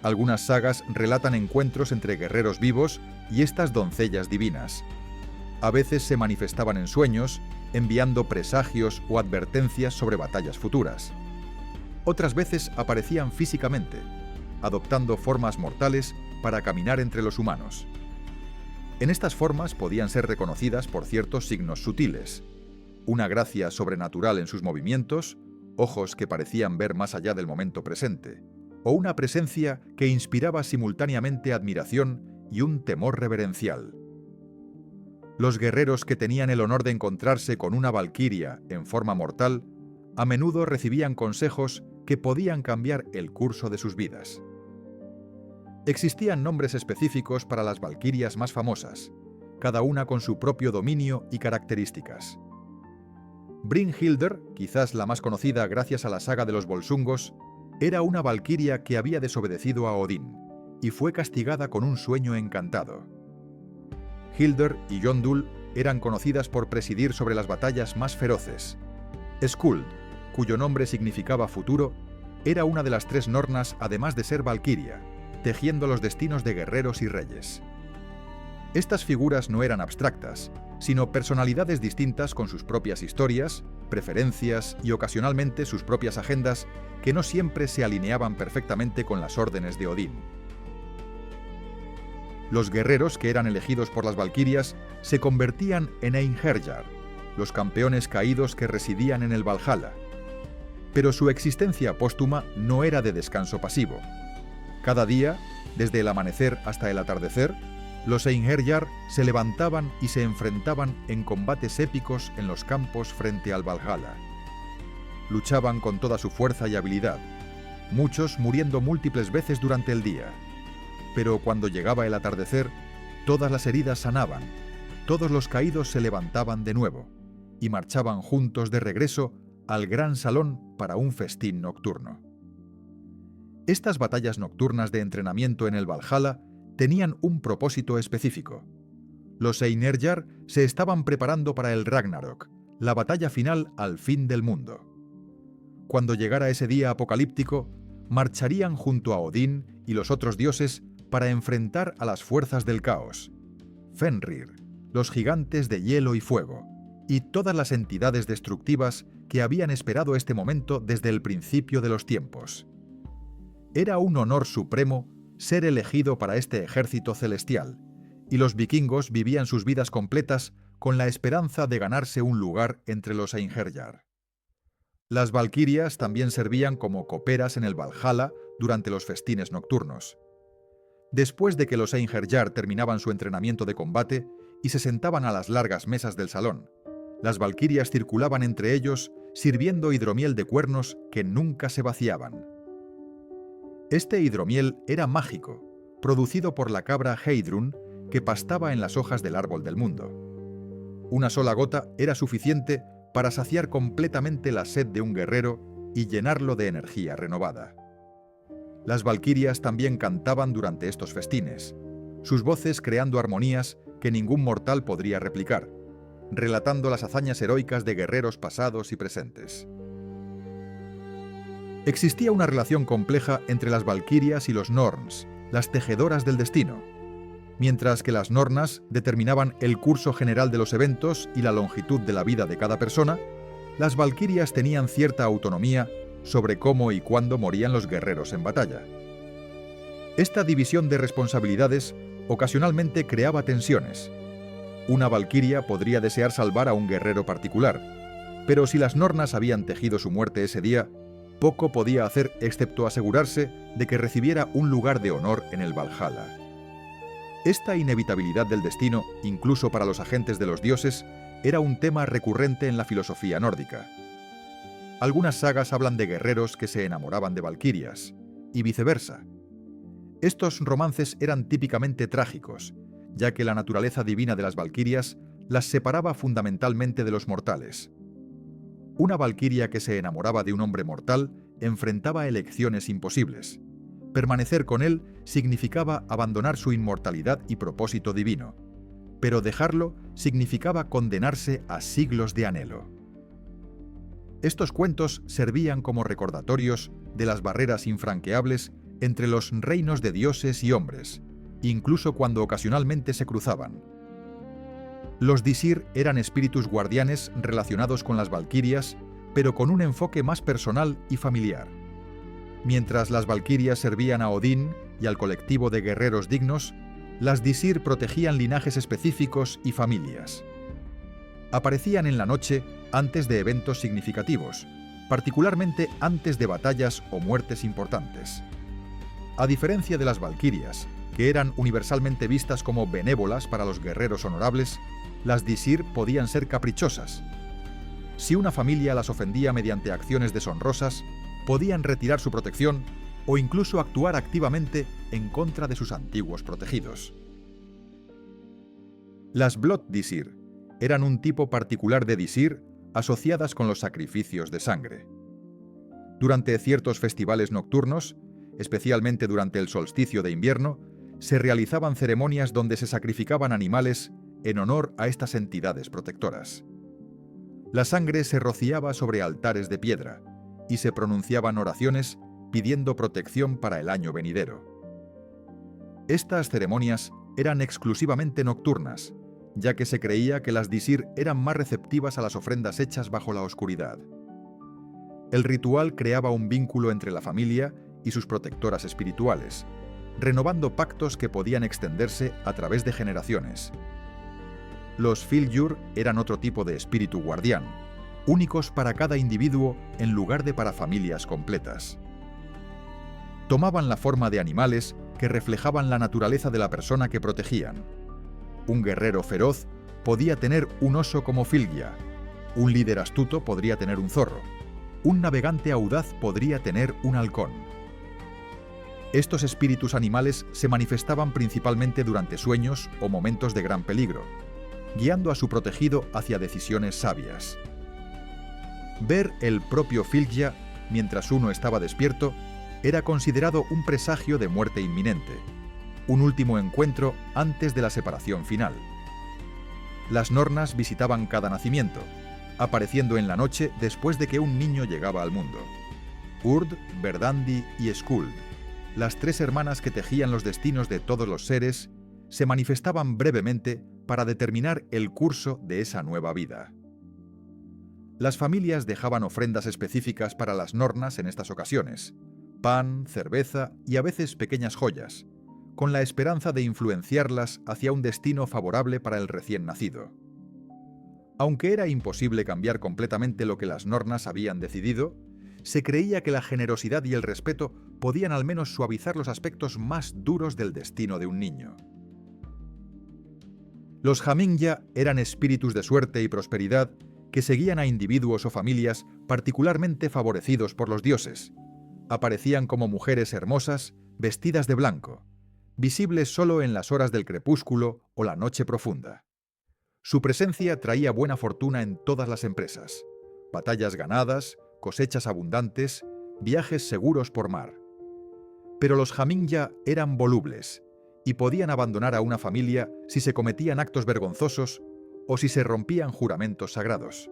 Algunas sagas relatan encuentros entre guerreros vivos y estas doncellas divinas. A veces se manifestaban en sueños, enviando presagios o advertencias sobre batallas futuras. Otras veces aparecían físicamente, adoptando formas mortales para caminar entre los humanos. En estas formas podían ser reconocidas por ciertos signos sutiles: una gracia sobrenatural en sus movimientos, ojos que parecían ver más allá del momento presente, o una presencia que inspiraba simultáneamente admiración y un temor reverencial. Los guerreros que tenían el honor de encontrarse con una valquiria en forma mortal a menudo recibían consejos que podían cambiar el curso de sus vidas. Existían nombres específicos para las valquirias más famosas, cada una con su propio dominio y características. Brynhildr, quizás la más conocida gracias a la saga de los Volsungos, era una valquiria que había desobedecido a Odín y fue castigada con un sueño encantado. Hildur y Yondul eran conocidas por presidir sobre las batallas más feroces. Skuld, cuyo nombre significaba futuro, era una de las 3 Nornas, además de ser valquiria, tejiendo los destinos de guerreros y reyes. Estas figuras no eran abstractas, sino personalidades distintas con sus propias historias, preferencias y ocasionalmente sus propias agendas que no siempre se alineaban perfectamente con las órdenes de Odín. Los guerreros que eran elegidos por las valquirias se convertían en Einherjar, los campeones caídos que residían en el Valhalla. Pero su existencia póstuma no era de descanso pasivo. Cada día, desde el amanecer hasta el atardecer, los Einherjar se levantaban y se enfrentaban en combates épicos en los campos frente al Valhalla. Luchaban con toda su fuerza y habilidad, muchos muriendo múltiples veces durante el día. Pero cuando llegaba el atardecer, todas las heridas sanaban, todos los caídos se levantaban de nuevo y marchaban juntos de regreso al gran salón para un festín nocturno. Estas batallas nocturnas de entrenamiento en el Valhalla tenían un propósito específico. Los Einherjar se estaban preparando para el Ragnarok, la batalla final al fin del mundo. Cuando llegara ese día apocalíptico, marcharían junto a Odín y los otros dioses para enfrentar a las fuerzas del caos, Fenrir, los gigantes de hielo y fuego, y todas las entidades destructivas que habían esperado este momento desde el principio de los tiempos. Era un honor supremo ser elegido para este ejército celestial, y los vikingos vivían sus vidas completas con la esperanza de ganarse un lugar entre los Einherjar. Las valquirias también servían como coperas en el Valhalla durante los festines nocturnos. Después de que los Einherjar terminaban su entrenamiento de combate y se sentaban a las largas mesas del salón, las valquirias circulaban entre ellos sirviendo hidromiel de cuernos que nunca se vaciaban. Este hidromiel era mágico, producido por la cabra Heidrun que pastaba en las hojas del árbol del mundo. Una sola gota era suficiente para saciar completamente la sed de un guerrero y llenarlo de energía renovada. Las valquirias también cantaban durante estos festines, sus voces creando armonías que ningún mortal podría replicar, relatando las hazañas heroicas de guerreros pasados y presentes. Existía una relación compleja entre las valquirias y los Norns, las tejedoras del destino. Mientras que las Nornas determinaban el curso general de los eventos y la longitud de la vida de cada persona, las valquirias tenían cierta autonomía sobre cómo y cuándo morían los guerreros en batalla. Esta división de responsabilidades ocasionalmente creaba tensiones. Una valquiria podría desear salvar a un guerrero particular, pero si las Nornas habían tejido su muerte ese día, poco podía hacer excepto asegurarse de que recibiera un lugar de honor en el Valhalla. Esta inevitabilidad del destino, incluso para los agentes de los dioses, era un tema recurrente en la filosofía nórdica. Algunas sagas hablan de guerreros que se enamoraban de valquirias, y viceversa. Estos romances eran típicamente trágicos, ya que la naturaleza divina de las valquirias las separaba fundamentalmente de los mortales. Una valquiria que se enamoraba de un hombre mortal enfrentaba elecciones imposibles. Permanecer con él significaba abandonar su inmortalidad y propósito divino, pero dejarlo significaba condenarse a siglos de anhelo. Estos cuentos servían como recordatorios de las barreras infranqueables entre los reinos de dioses y hombres, incluso cuando ocasionalmente se cruzaban. Los Disir eran espíritus guardianes relacionados con las valquirias, pero con un enfoque más personal y familiar. Mientras las valquirias servían a Odín y al colectivo de guerreros dignos, las Disir protegían linajes específicos y familias. Aparecían en la noche antes de eventos significativos, particularmente antes de batallas o muertes importantes. A diferencia de las valquirias, que eran universalmente vistas como benévolas para los guerreros honorables, las Disir podían ser caprichosas. Si una familia las ofendía mediante acciones deshonrosas, podían retirar su protección o incluso actuar activamente en contra de sus antiguos protegidos. Las Blood Disir eran un tipo particular de Disir asociadas con los sacrificios de sangre. Durante ciertos festivales nocturnos, especialmente durante el solsticio de invierno, se realizaban ceremonias donde se sacrificaban animales en honor a estas entidades protectoras. La sangre se rociaba sobre altares de piedra y se pronunciaban oraciones pidiendo protección para el año venidero. Estas ceremonias eran exclusivamente nocturnas, ya que se creía que las Disir eran más receptivas a las ofrendas hechas bajo la oscuridad. El ritual creaba un vínculo entre la familia y sus protectoras espirituales, renovando pactos que podían extenderse a través de generaciones. Los Fylgjur eran otro tipo de espíritu guardián, únicos para cada individuo en lugar de para familias completas. Tomaban la forma de animales que reflejaban la naturaleza de la persona que protegían. Un guerrero feroz podía tener un oso como Fylgja, un líder astuto podría tener un zorro, un navegante audaz podría tener un halcón. Estos espíritus animales se manifestaban principalmente durante sueños o momentos de gran peligro, guiando a su protegido hacia decisiones sabias. Ver el propio Fylgja mientras uno estaba despierto era considerado un presagio de muerte inminente, un último encuentro antes de la separación final. Las Nornas visitaban cada nacimiento, apareciendo en la noche después de que un niño llegaba al mundo. Urd, Verdandi y Skuld, las tres hermanas que tejían los destinos de todos los seres, se manifestaban brevemente para determinar el curso de esa nueva vida. Las familias dejaban ofrendas específicas para las Nornas en estas ocasiones: pan, cerveza y a veces pequeñas joyas, con la esperanza de influenciarlas hacia un destino favorable para el recién nacido. Aunque era imposible cambiar completamente lo que las Nornas habían decidido, se creía que la generosidad y el respeto podían al menos suavizar los aspectos más duros del destino de un niño. Los Hamingja eran espíritus de suerte y prosperidad que seguían a individuos o familias particularmente favorecidos por los dioses. Aparecían como mujeres hermosas, vestidas de blanco, visibles solo en las horas del crepúsculo o la noche profunda. Su presencia traía buena fortuna en todas las empresas: batallas ganadas, cosechas abundantes, viajes seguros por mar. Pero los Hamingja eran volubles y podían abandonar a una familia si se cometían actos vergonzosos o si se rompían juramentos sagrados.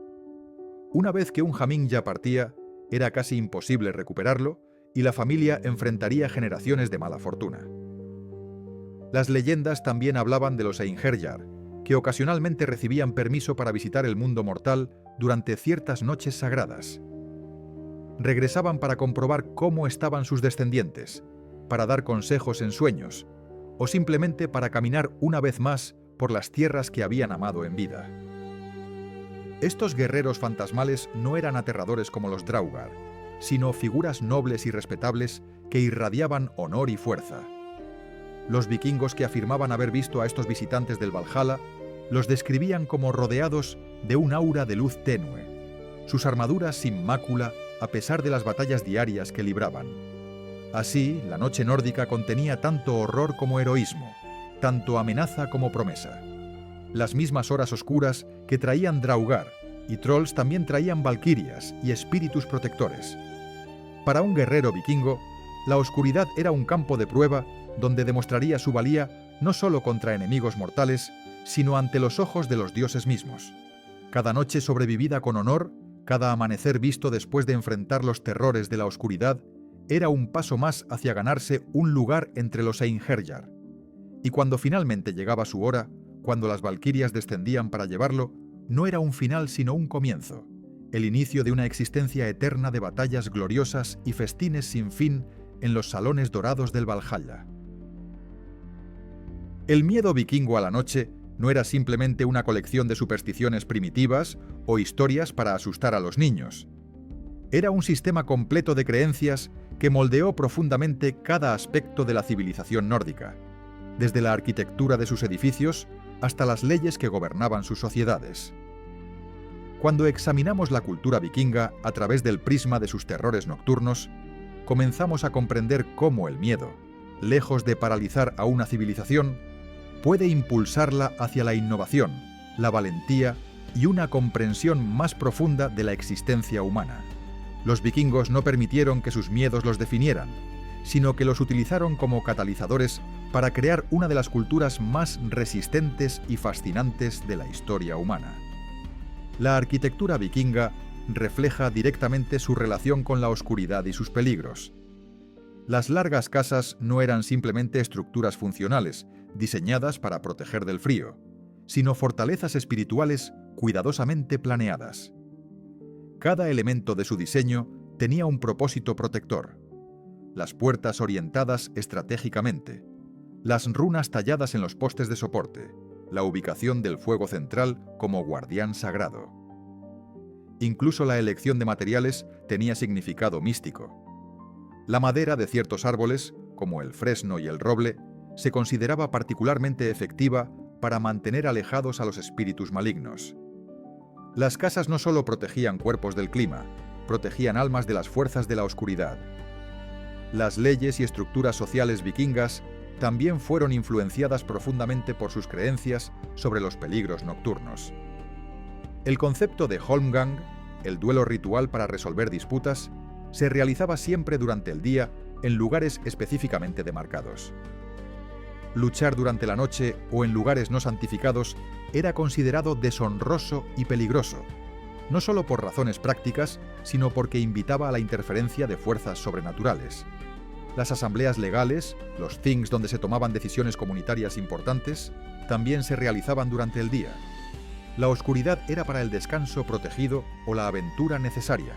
Una vez que un Hamingja partía, era casi imposible recuperarlo y la familia enfrentaría generaciones de mala fortuna. Las leyendas también hablaban de los Einherjar, que ocasionalmente recibían permiso para visitar el mundo mortal durante ciertas noches sagradas. Regresaban para comprobar cómo estaban sus descendientes, para dar consejos en sueños, o simplemente para caminar una vez más por las tierras que habían amado en vida. Estos guerreros fantasmales no eran aterradores como los Draugr, sino figuras nobles y respetables que irradiaban honor y fuerza. Los vikingos que afirmaban haber visto a estos visitantes del Valhalla los describían como rodeados de un aura de luz tenue, sus armaduras sin mácula a pesar de las batallas diarias que libraban. Así, la noche nórdica contenía tanto horror como heroísmo, tanto amenaza como promesa. Las mismas horas oscuras que traían Draugr y trolls también traían valquirias y espíritus protectores. Para un guerrero vikingo, la oscuridad era un campo de prueba donde demostraría su valía no solo contra enemigos mortales, sino ante los ojos de los dioses mismos. Cada noche sobrevivida con honor, cada amanecer visto después de enfrentar los terrores de la oscuridad, era un paso más hacia ganarse un lugar entre los Einherjar. Y cuando finalmente llegaba su hora, cuando las valquirias descendían para llevarlo, no era un final sino un comienzo, el inicio de una existencia eterna de batallas gloriosas y festines sin fin en los salones dorados del Valhalla. El miedo vikingo a la noche no era simplemente una colección de supersticiones primitivas o historias para asustar a los niños. Era un sistema completo de creencias que moldeó profundamente cada aspecto de la civilización nórdica, desde la arquitectura de sus edificios hasta las leyes que gobernaban sus sociedades. Cuando examinamos la cultura vikinga a través del prisma de sus terrores nocturnos, comenzamos a comprender cómo el miedo, lejos de paralizar a una civilización, puede impulsarla hacia la innovación, la valentía y una comprensión más profunda de la existencia humana. Los vikingos no permitieron que sus miedos los definieran, sino que los utilizaron como catalizadores para crear una de las culturas más resistentes y fascinantes de la historia humana. La arquitectura vikinga refleja directamente su relación con la oscuridad y sus peligros. Las largas casas no eran simplemente estructuras funcionales, diseñadas para proteger del frío, sino fortalezas espirituales cuidadosamente planeadas. Cada elemento de su diseño tenía un propósito protector. Las puertas orientadas estratégicamente, las runas talladas en los postes de soporte, la ubicación del fuego central como guardián sagrado. Incluso la elección de materiales tenía significado místico. La madera de ciertos árboles, como el fresno y el roble, se consideraba particularmente efectiva para mantener alejados a los espíritus malignos. Las casas no solo protegían cuerpos del clima, protegían almas de las fuerzas de la oscuridad. Las leyes y estructuras sociales vikingas también fueron influenciadas profundamente por sus creencias sobre los peligros nocturnos. El concepto de Holmgang, el duelo ritual para resolver disputas, se realizaba siempre durante el día en lugares específicamente demarcados. Luchar durante la noche o en lugares no santificados era considerado deshonroso y peligroso, no solo por razones prácticas, sino porque invitaba a la interferencia de fuerzas sobrenaturales. Las asambleas legales, los things donde se tomaban decisiones comunitarias importantes, también se realizaban durante el día. La oscuridad era para el descanso protegido o la aventura necesaria,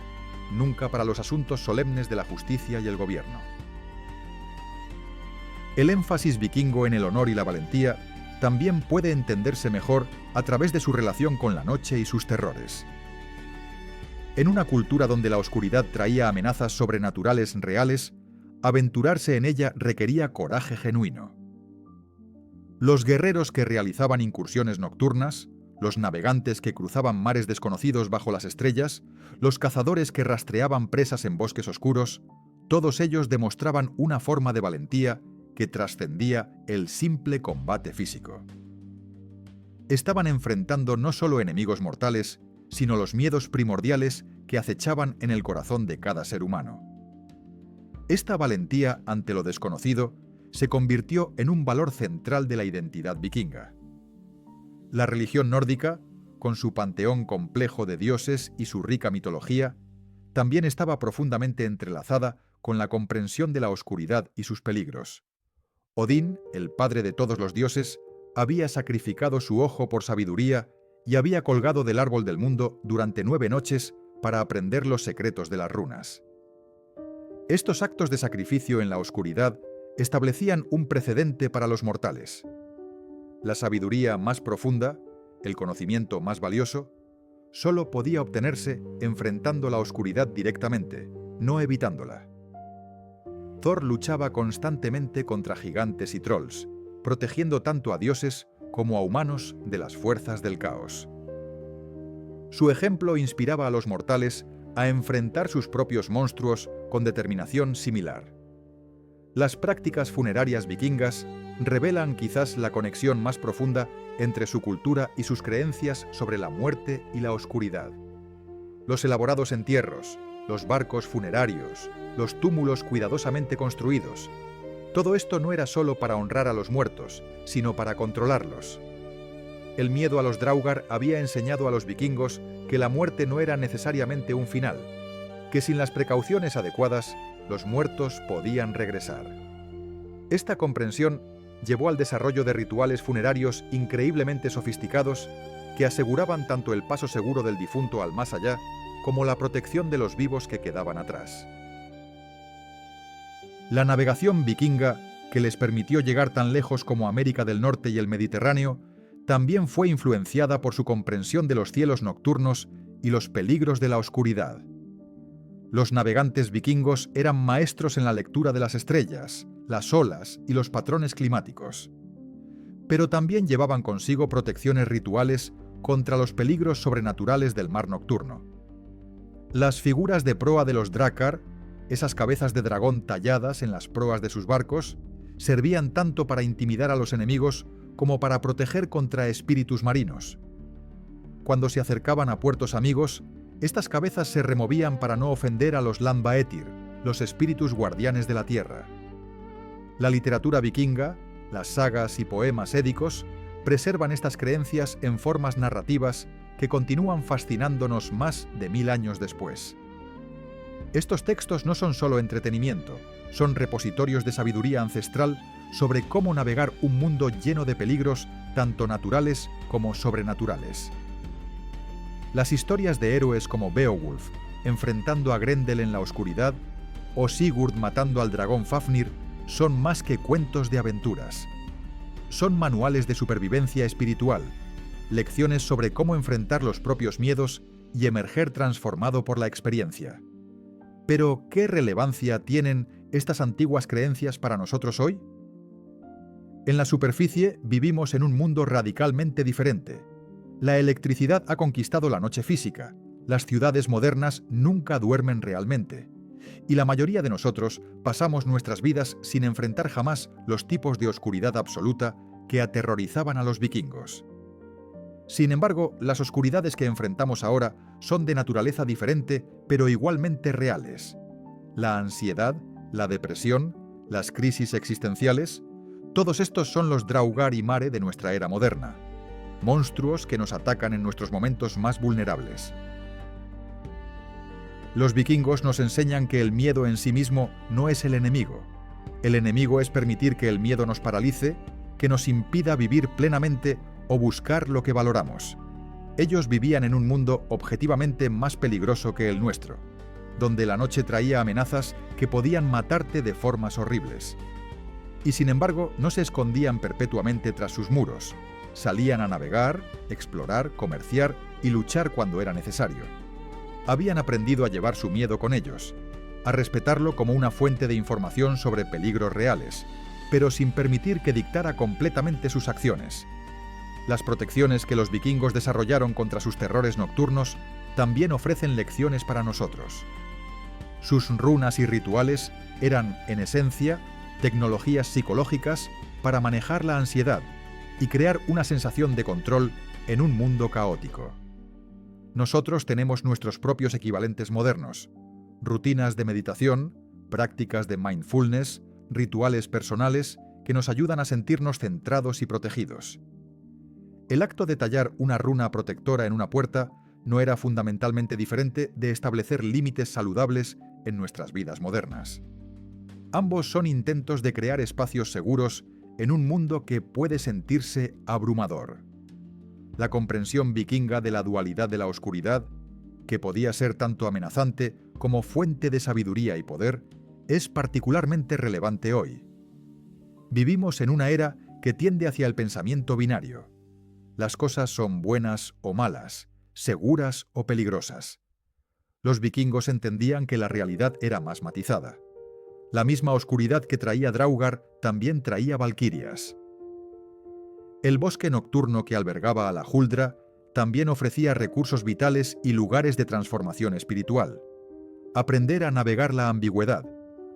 nunca para los asuntos solemnes de la justicia y el gobierno. El énfasis vikingo en el honor y la valentía también puede entenderse mejor a través de su relación con la noche y sus terrores. En una cultura donde la oscuridad traía amenazas sobrenaturales reales, aventurarse en ella requería coraje genuino. Los guerreros que realizaban incursiones nocturnas, los navegantes que cruzaban mares desconocidos bajo las estrellas, los cazadores que rastreaban presas en bosques oscuros, todos ellos demostraban una forma de valentía que trascendía el simple combate físico. Estaban enfrentando no solo enemigos mortales, sino los miedos primordiales que acechaban en el corazón de cada ser humano. Esta valentía ante lo desconocido se convirtió en un valor central de la identidad vikinga. La religión nórdica, con su panteón complejo de dioses y su rica mitología, también estaba profundamente entrelazada con la comprensión de la oscuridad y sus peligros. Odín, el padre de todos los dioses, había sacrificado su ojo por sabiduría y había colgado del árbol del mundo durante 9 noches para aprender los secretos de las runas. Estos actos de sacrificio en la oscuridad establecían un precedente para los mortales. La sabiduría más profunda, el conocimiento más valioso, solo podía obtenerse enfrentando la oscuridad directamente, no evitándola. Thor luchaba constantemente contra gigantes y trolls, protegiendo tanto a dioses como a humanos de las fuerzas del caos. Su ejemplo inspiraba a los mortales a enfrentar sus propios monstruos con determinación similar. Las prácticas funerarias vikingas revelan quizás la conexión más profunda entre su cultura y sus creencias sobre la muerte y la oscuridad. Los elaborados entierros, los barcos funerarios, los túmulos cuidadosamente construidos, todo esto no era solo para honrar a los muertos, sino para controlarlos. El miedo a los Draugar había enseñado a los vikingos que la muerte no era necesariamente un final, que sin las precauciones adecuadas, los muertos podían regresar. Esta comprensión llevó al desarrollo de rituales funerarios increíblemente sofisticados que aseguraban tanto el paso seguro del difunto al más allá como la protección de los vivos que quedaban atrás. La navegación vikinga, que les permitió llegar tan lejos como América del Norte y el Mediterráneo, también fue influenciada por su comprensión de los cielos nocturnos y los peligros de la oscuridad. Los navegantes vikingos eran maestros en la lectura de las estrellas, las olas y los patrones climáticos. Pero también llevaban consigo protecciones rituales contra los peligros sobrenaturales del mar nocturno. Las figuras de proa de los Drakkar, esas cabezas de dragón talladas en las proas de sus barcos, servían tanto para intimidar a los enemigos como para proteger contra espíritus marinos. Cuando se acercaban a puertos amigos, estas cabezas se removían para no ofender a los Landvaetir, los espíritus guardianes de la tierra. La literatura vikinga, las sagas y poemas édicos preservan estas creencias en formas narrativas que continúan fascinándonos más de 1000 años después. Estos textos no son solo entretenimiento, son repositorios de sabiduría ancestral sobre cómo navegar un mundo lleno de peligros tanto naturales como sobrenaturales. Las historias de héroes como Beowulf enfrentando a Grendel en la oscuridad o Sigurd matando al dragón Fafnir son más que cuentos de aventuras. Son manuales de supervivencia espiritual, lecciones sobre cómo enfrentar los propios miedos y emerger transformado por la experiencia. Pero, ¿qué relevancia tienen estas antiguas creencias para nosotros hoy? En la superficie vivimos en un mundo radicalmente diferente. La electricidad ha conquistado la noche física, las ciudades modernas nunca duermen realmente, y la mayoría de nosotros pasamos nuestras vidas sin enfrentar jamás los tipos de oscuridad absoluta que aterrorizaban a los vikingos. Sin embargo, las oscuridades que enfrentamos ahora son de naturaleza diferente, pero igualmente reales. La ansiedad, la depresión, las crisis existenciales, todos estos son los Draugr y Mare de nuestra era moderna, monstruos que nos atacan en nuestros momentos más vulnerables. Los vikingos nos enseñan que el miedo en sí mismo no es el enemigo. El enemigo es permitir que el miedo nos paralice, que nos impida vivir plenamente o buscar lo que valoramos. Ellos vivían en un mundo objetivamente más peligroso que el nuestro, donde la noche traía amenazas que podían matarte de formas horribles. Y sin embargo, no se escondían perpetuamente tras sus muros. Salían a navegar, explorar, comerciar y luchar cuando era necesario. Habían aprendido a llevar su miedo con ellos, a respetarlo como una fuente de información sobre peligros reales, pero sin permitir que dictara completamente sus acciones. Las protecciones que los vikingos desarrollaron contra sus terrores nocturnos también ofrecen lecciones para nosotros. Sus runas y rituales eran, en esencia, tecnologías psicológicas para manejar la ansiedad y crear una sensación de control en un mundo caótico. Nosotros tenemos nuestros propios equivalentes modernos, rutinas de meditación, prácticas de mindfulness, rituales personales que nos ayudan a sentirnos centrados y protegidos. El acto de tallar una runa protectora en una puerta no era fundamentalmente diferente de establecer límites saludables en nuestras vidas modernas. Ambos son intentos de crear espacios seguros en un mundo que puede sentirse abrumador. La comprensión vikinga de la dualidad de la oscuridad, que podía ser tanto amenazante como fuente de sabiduría y poder, es particularmente relevante hoy. Vivimos en una era que tiende hacia el pensamiento binario. Las cosas son buenas o malas, seguras o peligrosas. Los vikingos entendían que la realidad era más matizada. La misma oscuridad que traía Draugr también traía valquirias. El bosque nocturno que albergaba a la Huldra también ofrecía recursos vitales y lugares de transformación espiritual. Aprender a navegar la ambigüedad,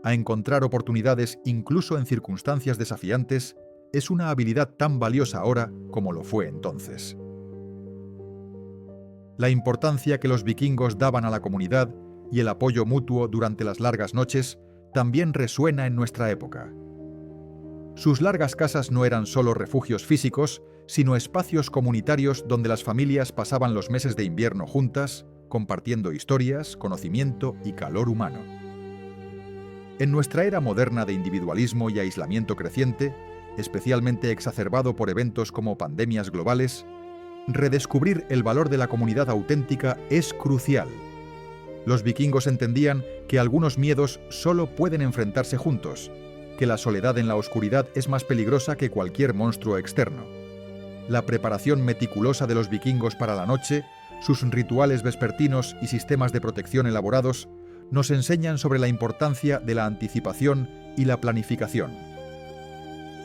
a encontrar oportunidades incluso en circunstancias desafiantes, es una habilidad tan valiosa ahora como lo fue entonces. La importancia que los vikingos daban a la comunidad y el apoyo mutuo durante las largas noches también resuena en nuestra época. Sus largas casas no eran solo refugios físicos, sino espacios comunitarios donde las familias pasaban los meses de invierno juntas, compartiendo historias, conocimiento y calor humano. En nuestra era moderna de individualismo y aislamiento creciente, especialmente exacerbado por eventos como pandemias globales, redescubrir el valor de la comunidad auténtica es crucial. Los vikingos entendían que algunos miedos solo pueden enfrentarse juntos, que la soledad en la oscuridad es más peligrosa que cualquier monstruo externo. La preparación meticulosa de los vikingos para la noche, sus rituales vespertinos y sistemas de protección elaborados nos enseñan sobre la importancia de la anticipación y la planificación.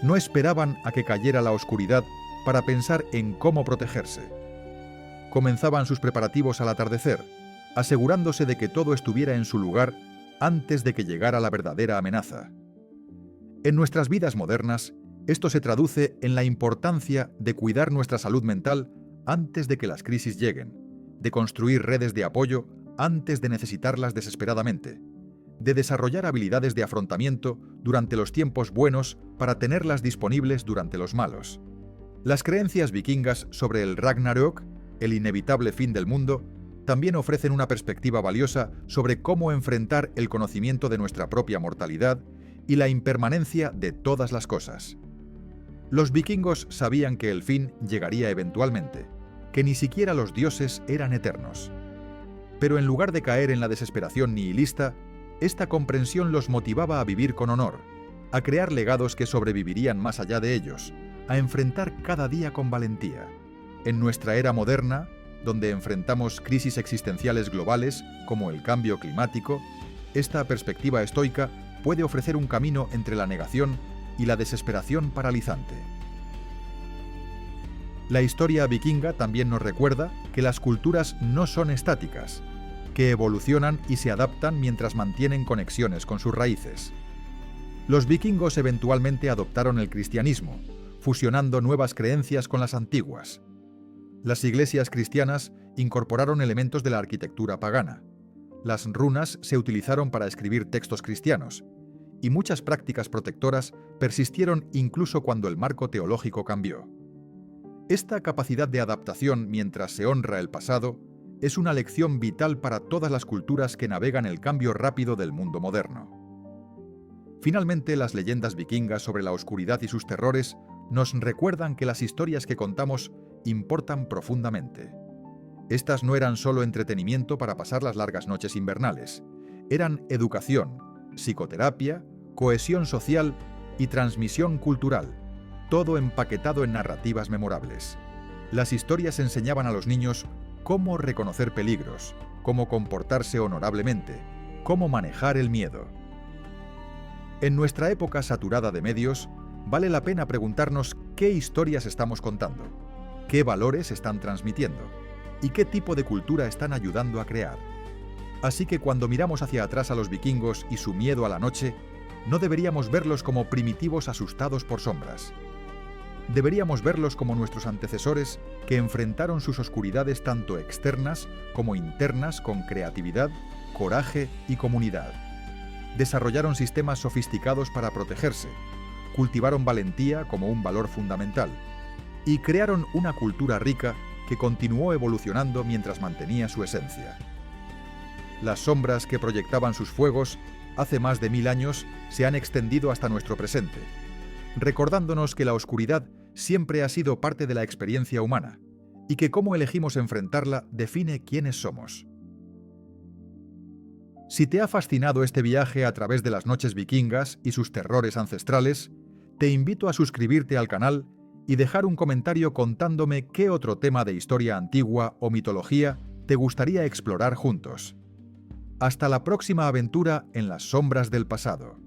No esperaban a que cayera la oscuridad para pensar en cómo protegerse. Comenzaban sus preparativos al atardecer, asegurándose de que todo estuviera en su lugar antes de que llegara la verdadera amenaza. En nuestras vidas modernas, esto se traduce en la importancia de cuidar nuestra salud mental antes de que las crisis lleguen, de construir redes de apoyo antes de necesitarlas desesperadamente, de desarrollar habilidades de afrontamiento durante los tiempos buenos para tenerlas disponibles durante los malos. Las creencias vikingas sobre el Ragnarök, el inevitable fin del mundo, también ofrecen una perspectiva valiosa sobre cómo enfrentar el conocimiento de nuestra propia mortalidad y la impermanencia de todas las cosas. Los vikingos sabían que el fin llegaría eventualmente, que ni siquiera los dioses eran eternos. Pero en lugar de caer en la desesperación nihilista, esta comprensión los motivaba a vivir con honor, a crear legados que sobrevivirían más allá de ellos, a enfrentar cada día con valentía. En nuestra era moderna, donde enfrentamos crisis existenciales globales como el cambio climático, esta perspectiva estoica puede ofrecer un camino entre la negación y la desesperación paralizante. La historia vikinga también nos recuerda que las culturas no son estáticas, que evolucionan y se adaptan mientras mantienen conexiones con sus raíces. Los vikingos eventualmente adoptaron el cristianismo, fusionando nuevas creencias con las antiguas. Las iglesias cristianas incorporaron elementos de la arquitectura pagana. Las runas se utilizaron para escribir textos cristianos, y muchas prácticas protectoras persistieron incluso cuando el marco teológico cambió. Esta capacidad de adaptación mientras se honra el pasado es una lección vital para todas las culturas que navegan el cambio rápido del mundo moderno. Finalmente, las leyendas vikingas sobre la oscuridad y sus terrores nos recuerdan que las historias que contamos importan profundamente. Estas no eran solo entretenimiento para pasar las largas noches invernales, eran educación, psicoterapia, cohesión social y transmisión cultural, todo empaquetado en narrativas memorables. Las historias enseñaban a los niños cómo reconocer peligros, cómo comportarse honorablemente, cómo manejar el miedo. En nuestra época saturada de medios, vale la pena preguntarnos qué historias estamos contando, qué valores están transmitiendo y qué tipo de cultura están ayudando a crear. Así que cuando miramos hacia atrás a los vikingos y su miedo a la noche, no deberíamos verlos como primitivos asustados por sombras. Deberíamos verlos como nuestros antecesores que enfrentaron sus oscuridades tanto externas como internas con creatividad, coraje y comunidad. Desarrollaron sistemas sofisticados para protegerse, cultivaron valentía como un valor fundamental y crearon una cultura rica que continuó evolucionando mientras mantenía su esencia. Las sombras que proyectaban sus fuegos hace más de 1000 años se han extendido hasta nuestro presente, recordándonos que la oscuridad siempre ha sido parte de la experiencia humana y que cómo elegimos enfrentarla define quiénes somos. Si te ha fascinado este viaje a través de las noches vikingas y sus terrores ancestrales, te invito a suscribirte al canal y dejar un comentario contándome qué otro tema de historia antigua o mitología te gustaría explorar juntos. Hasta la próxima aventura en las sombras del pasado.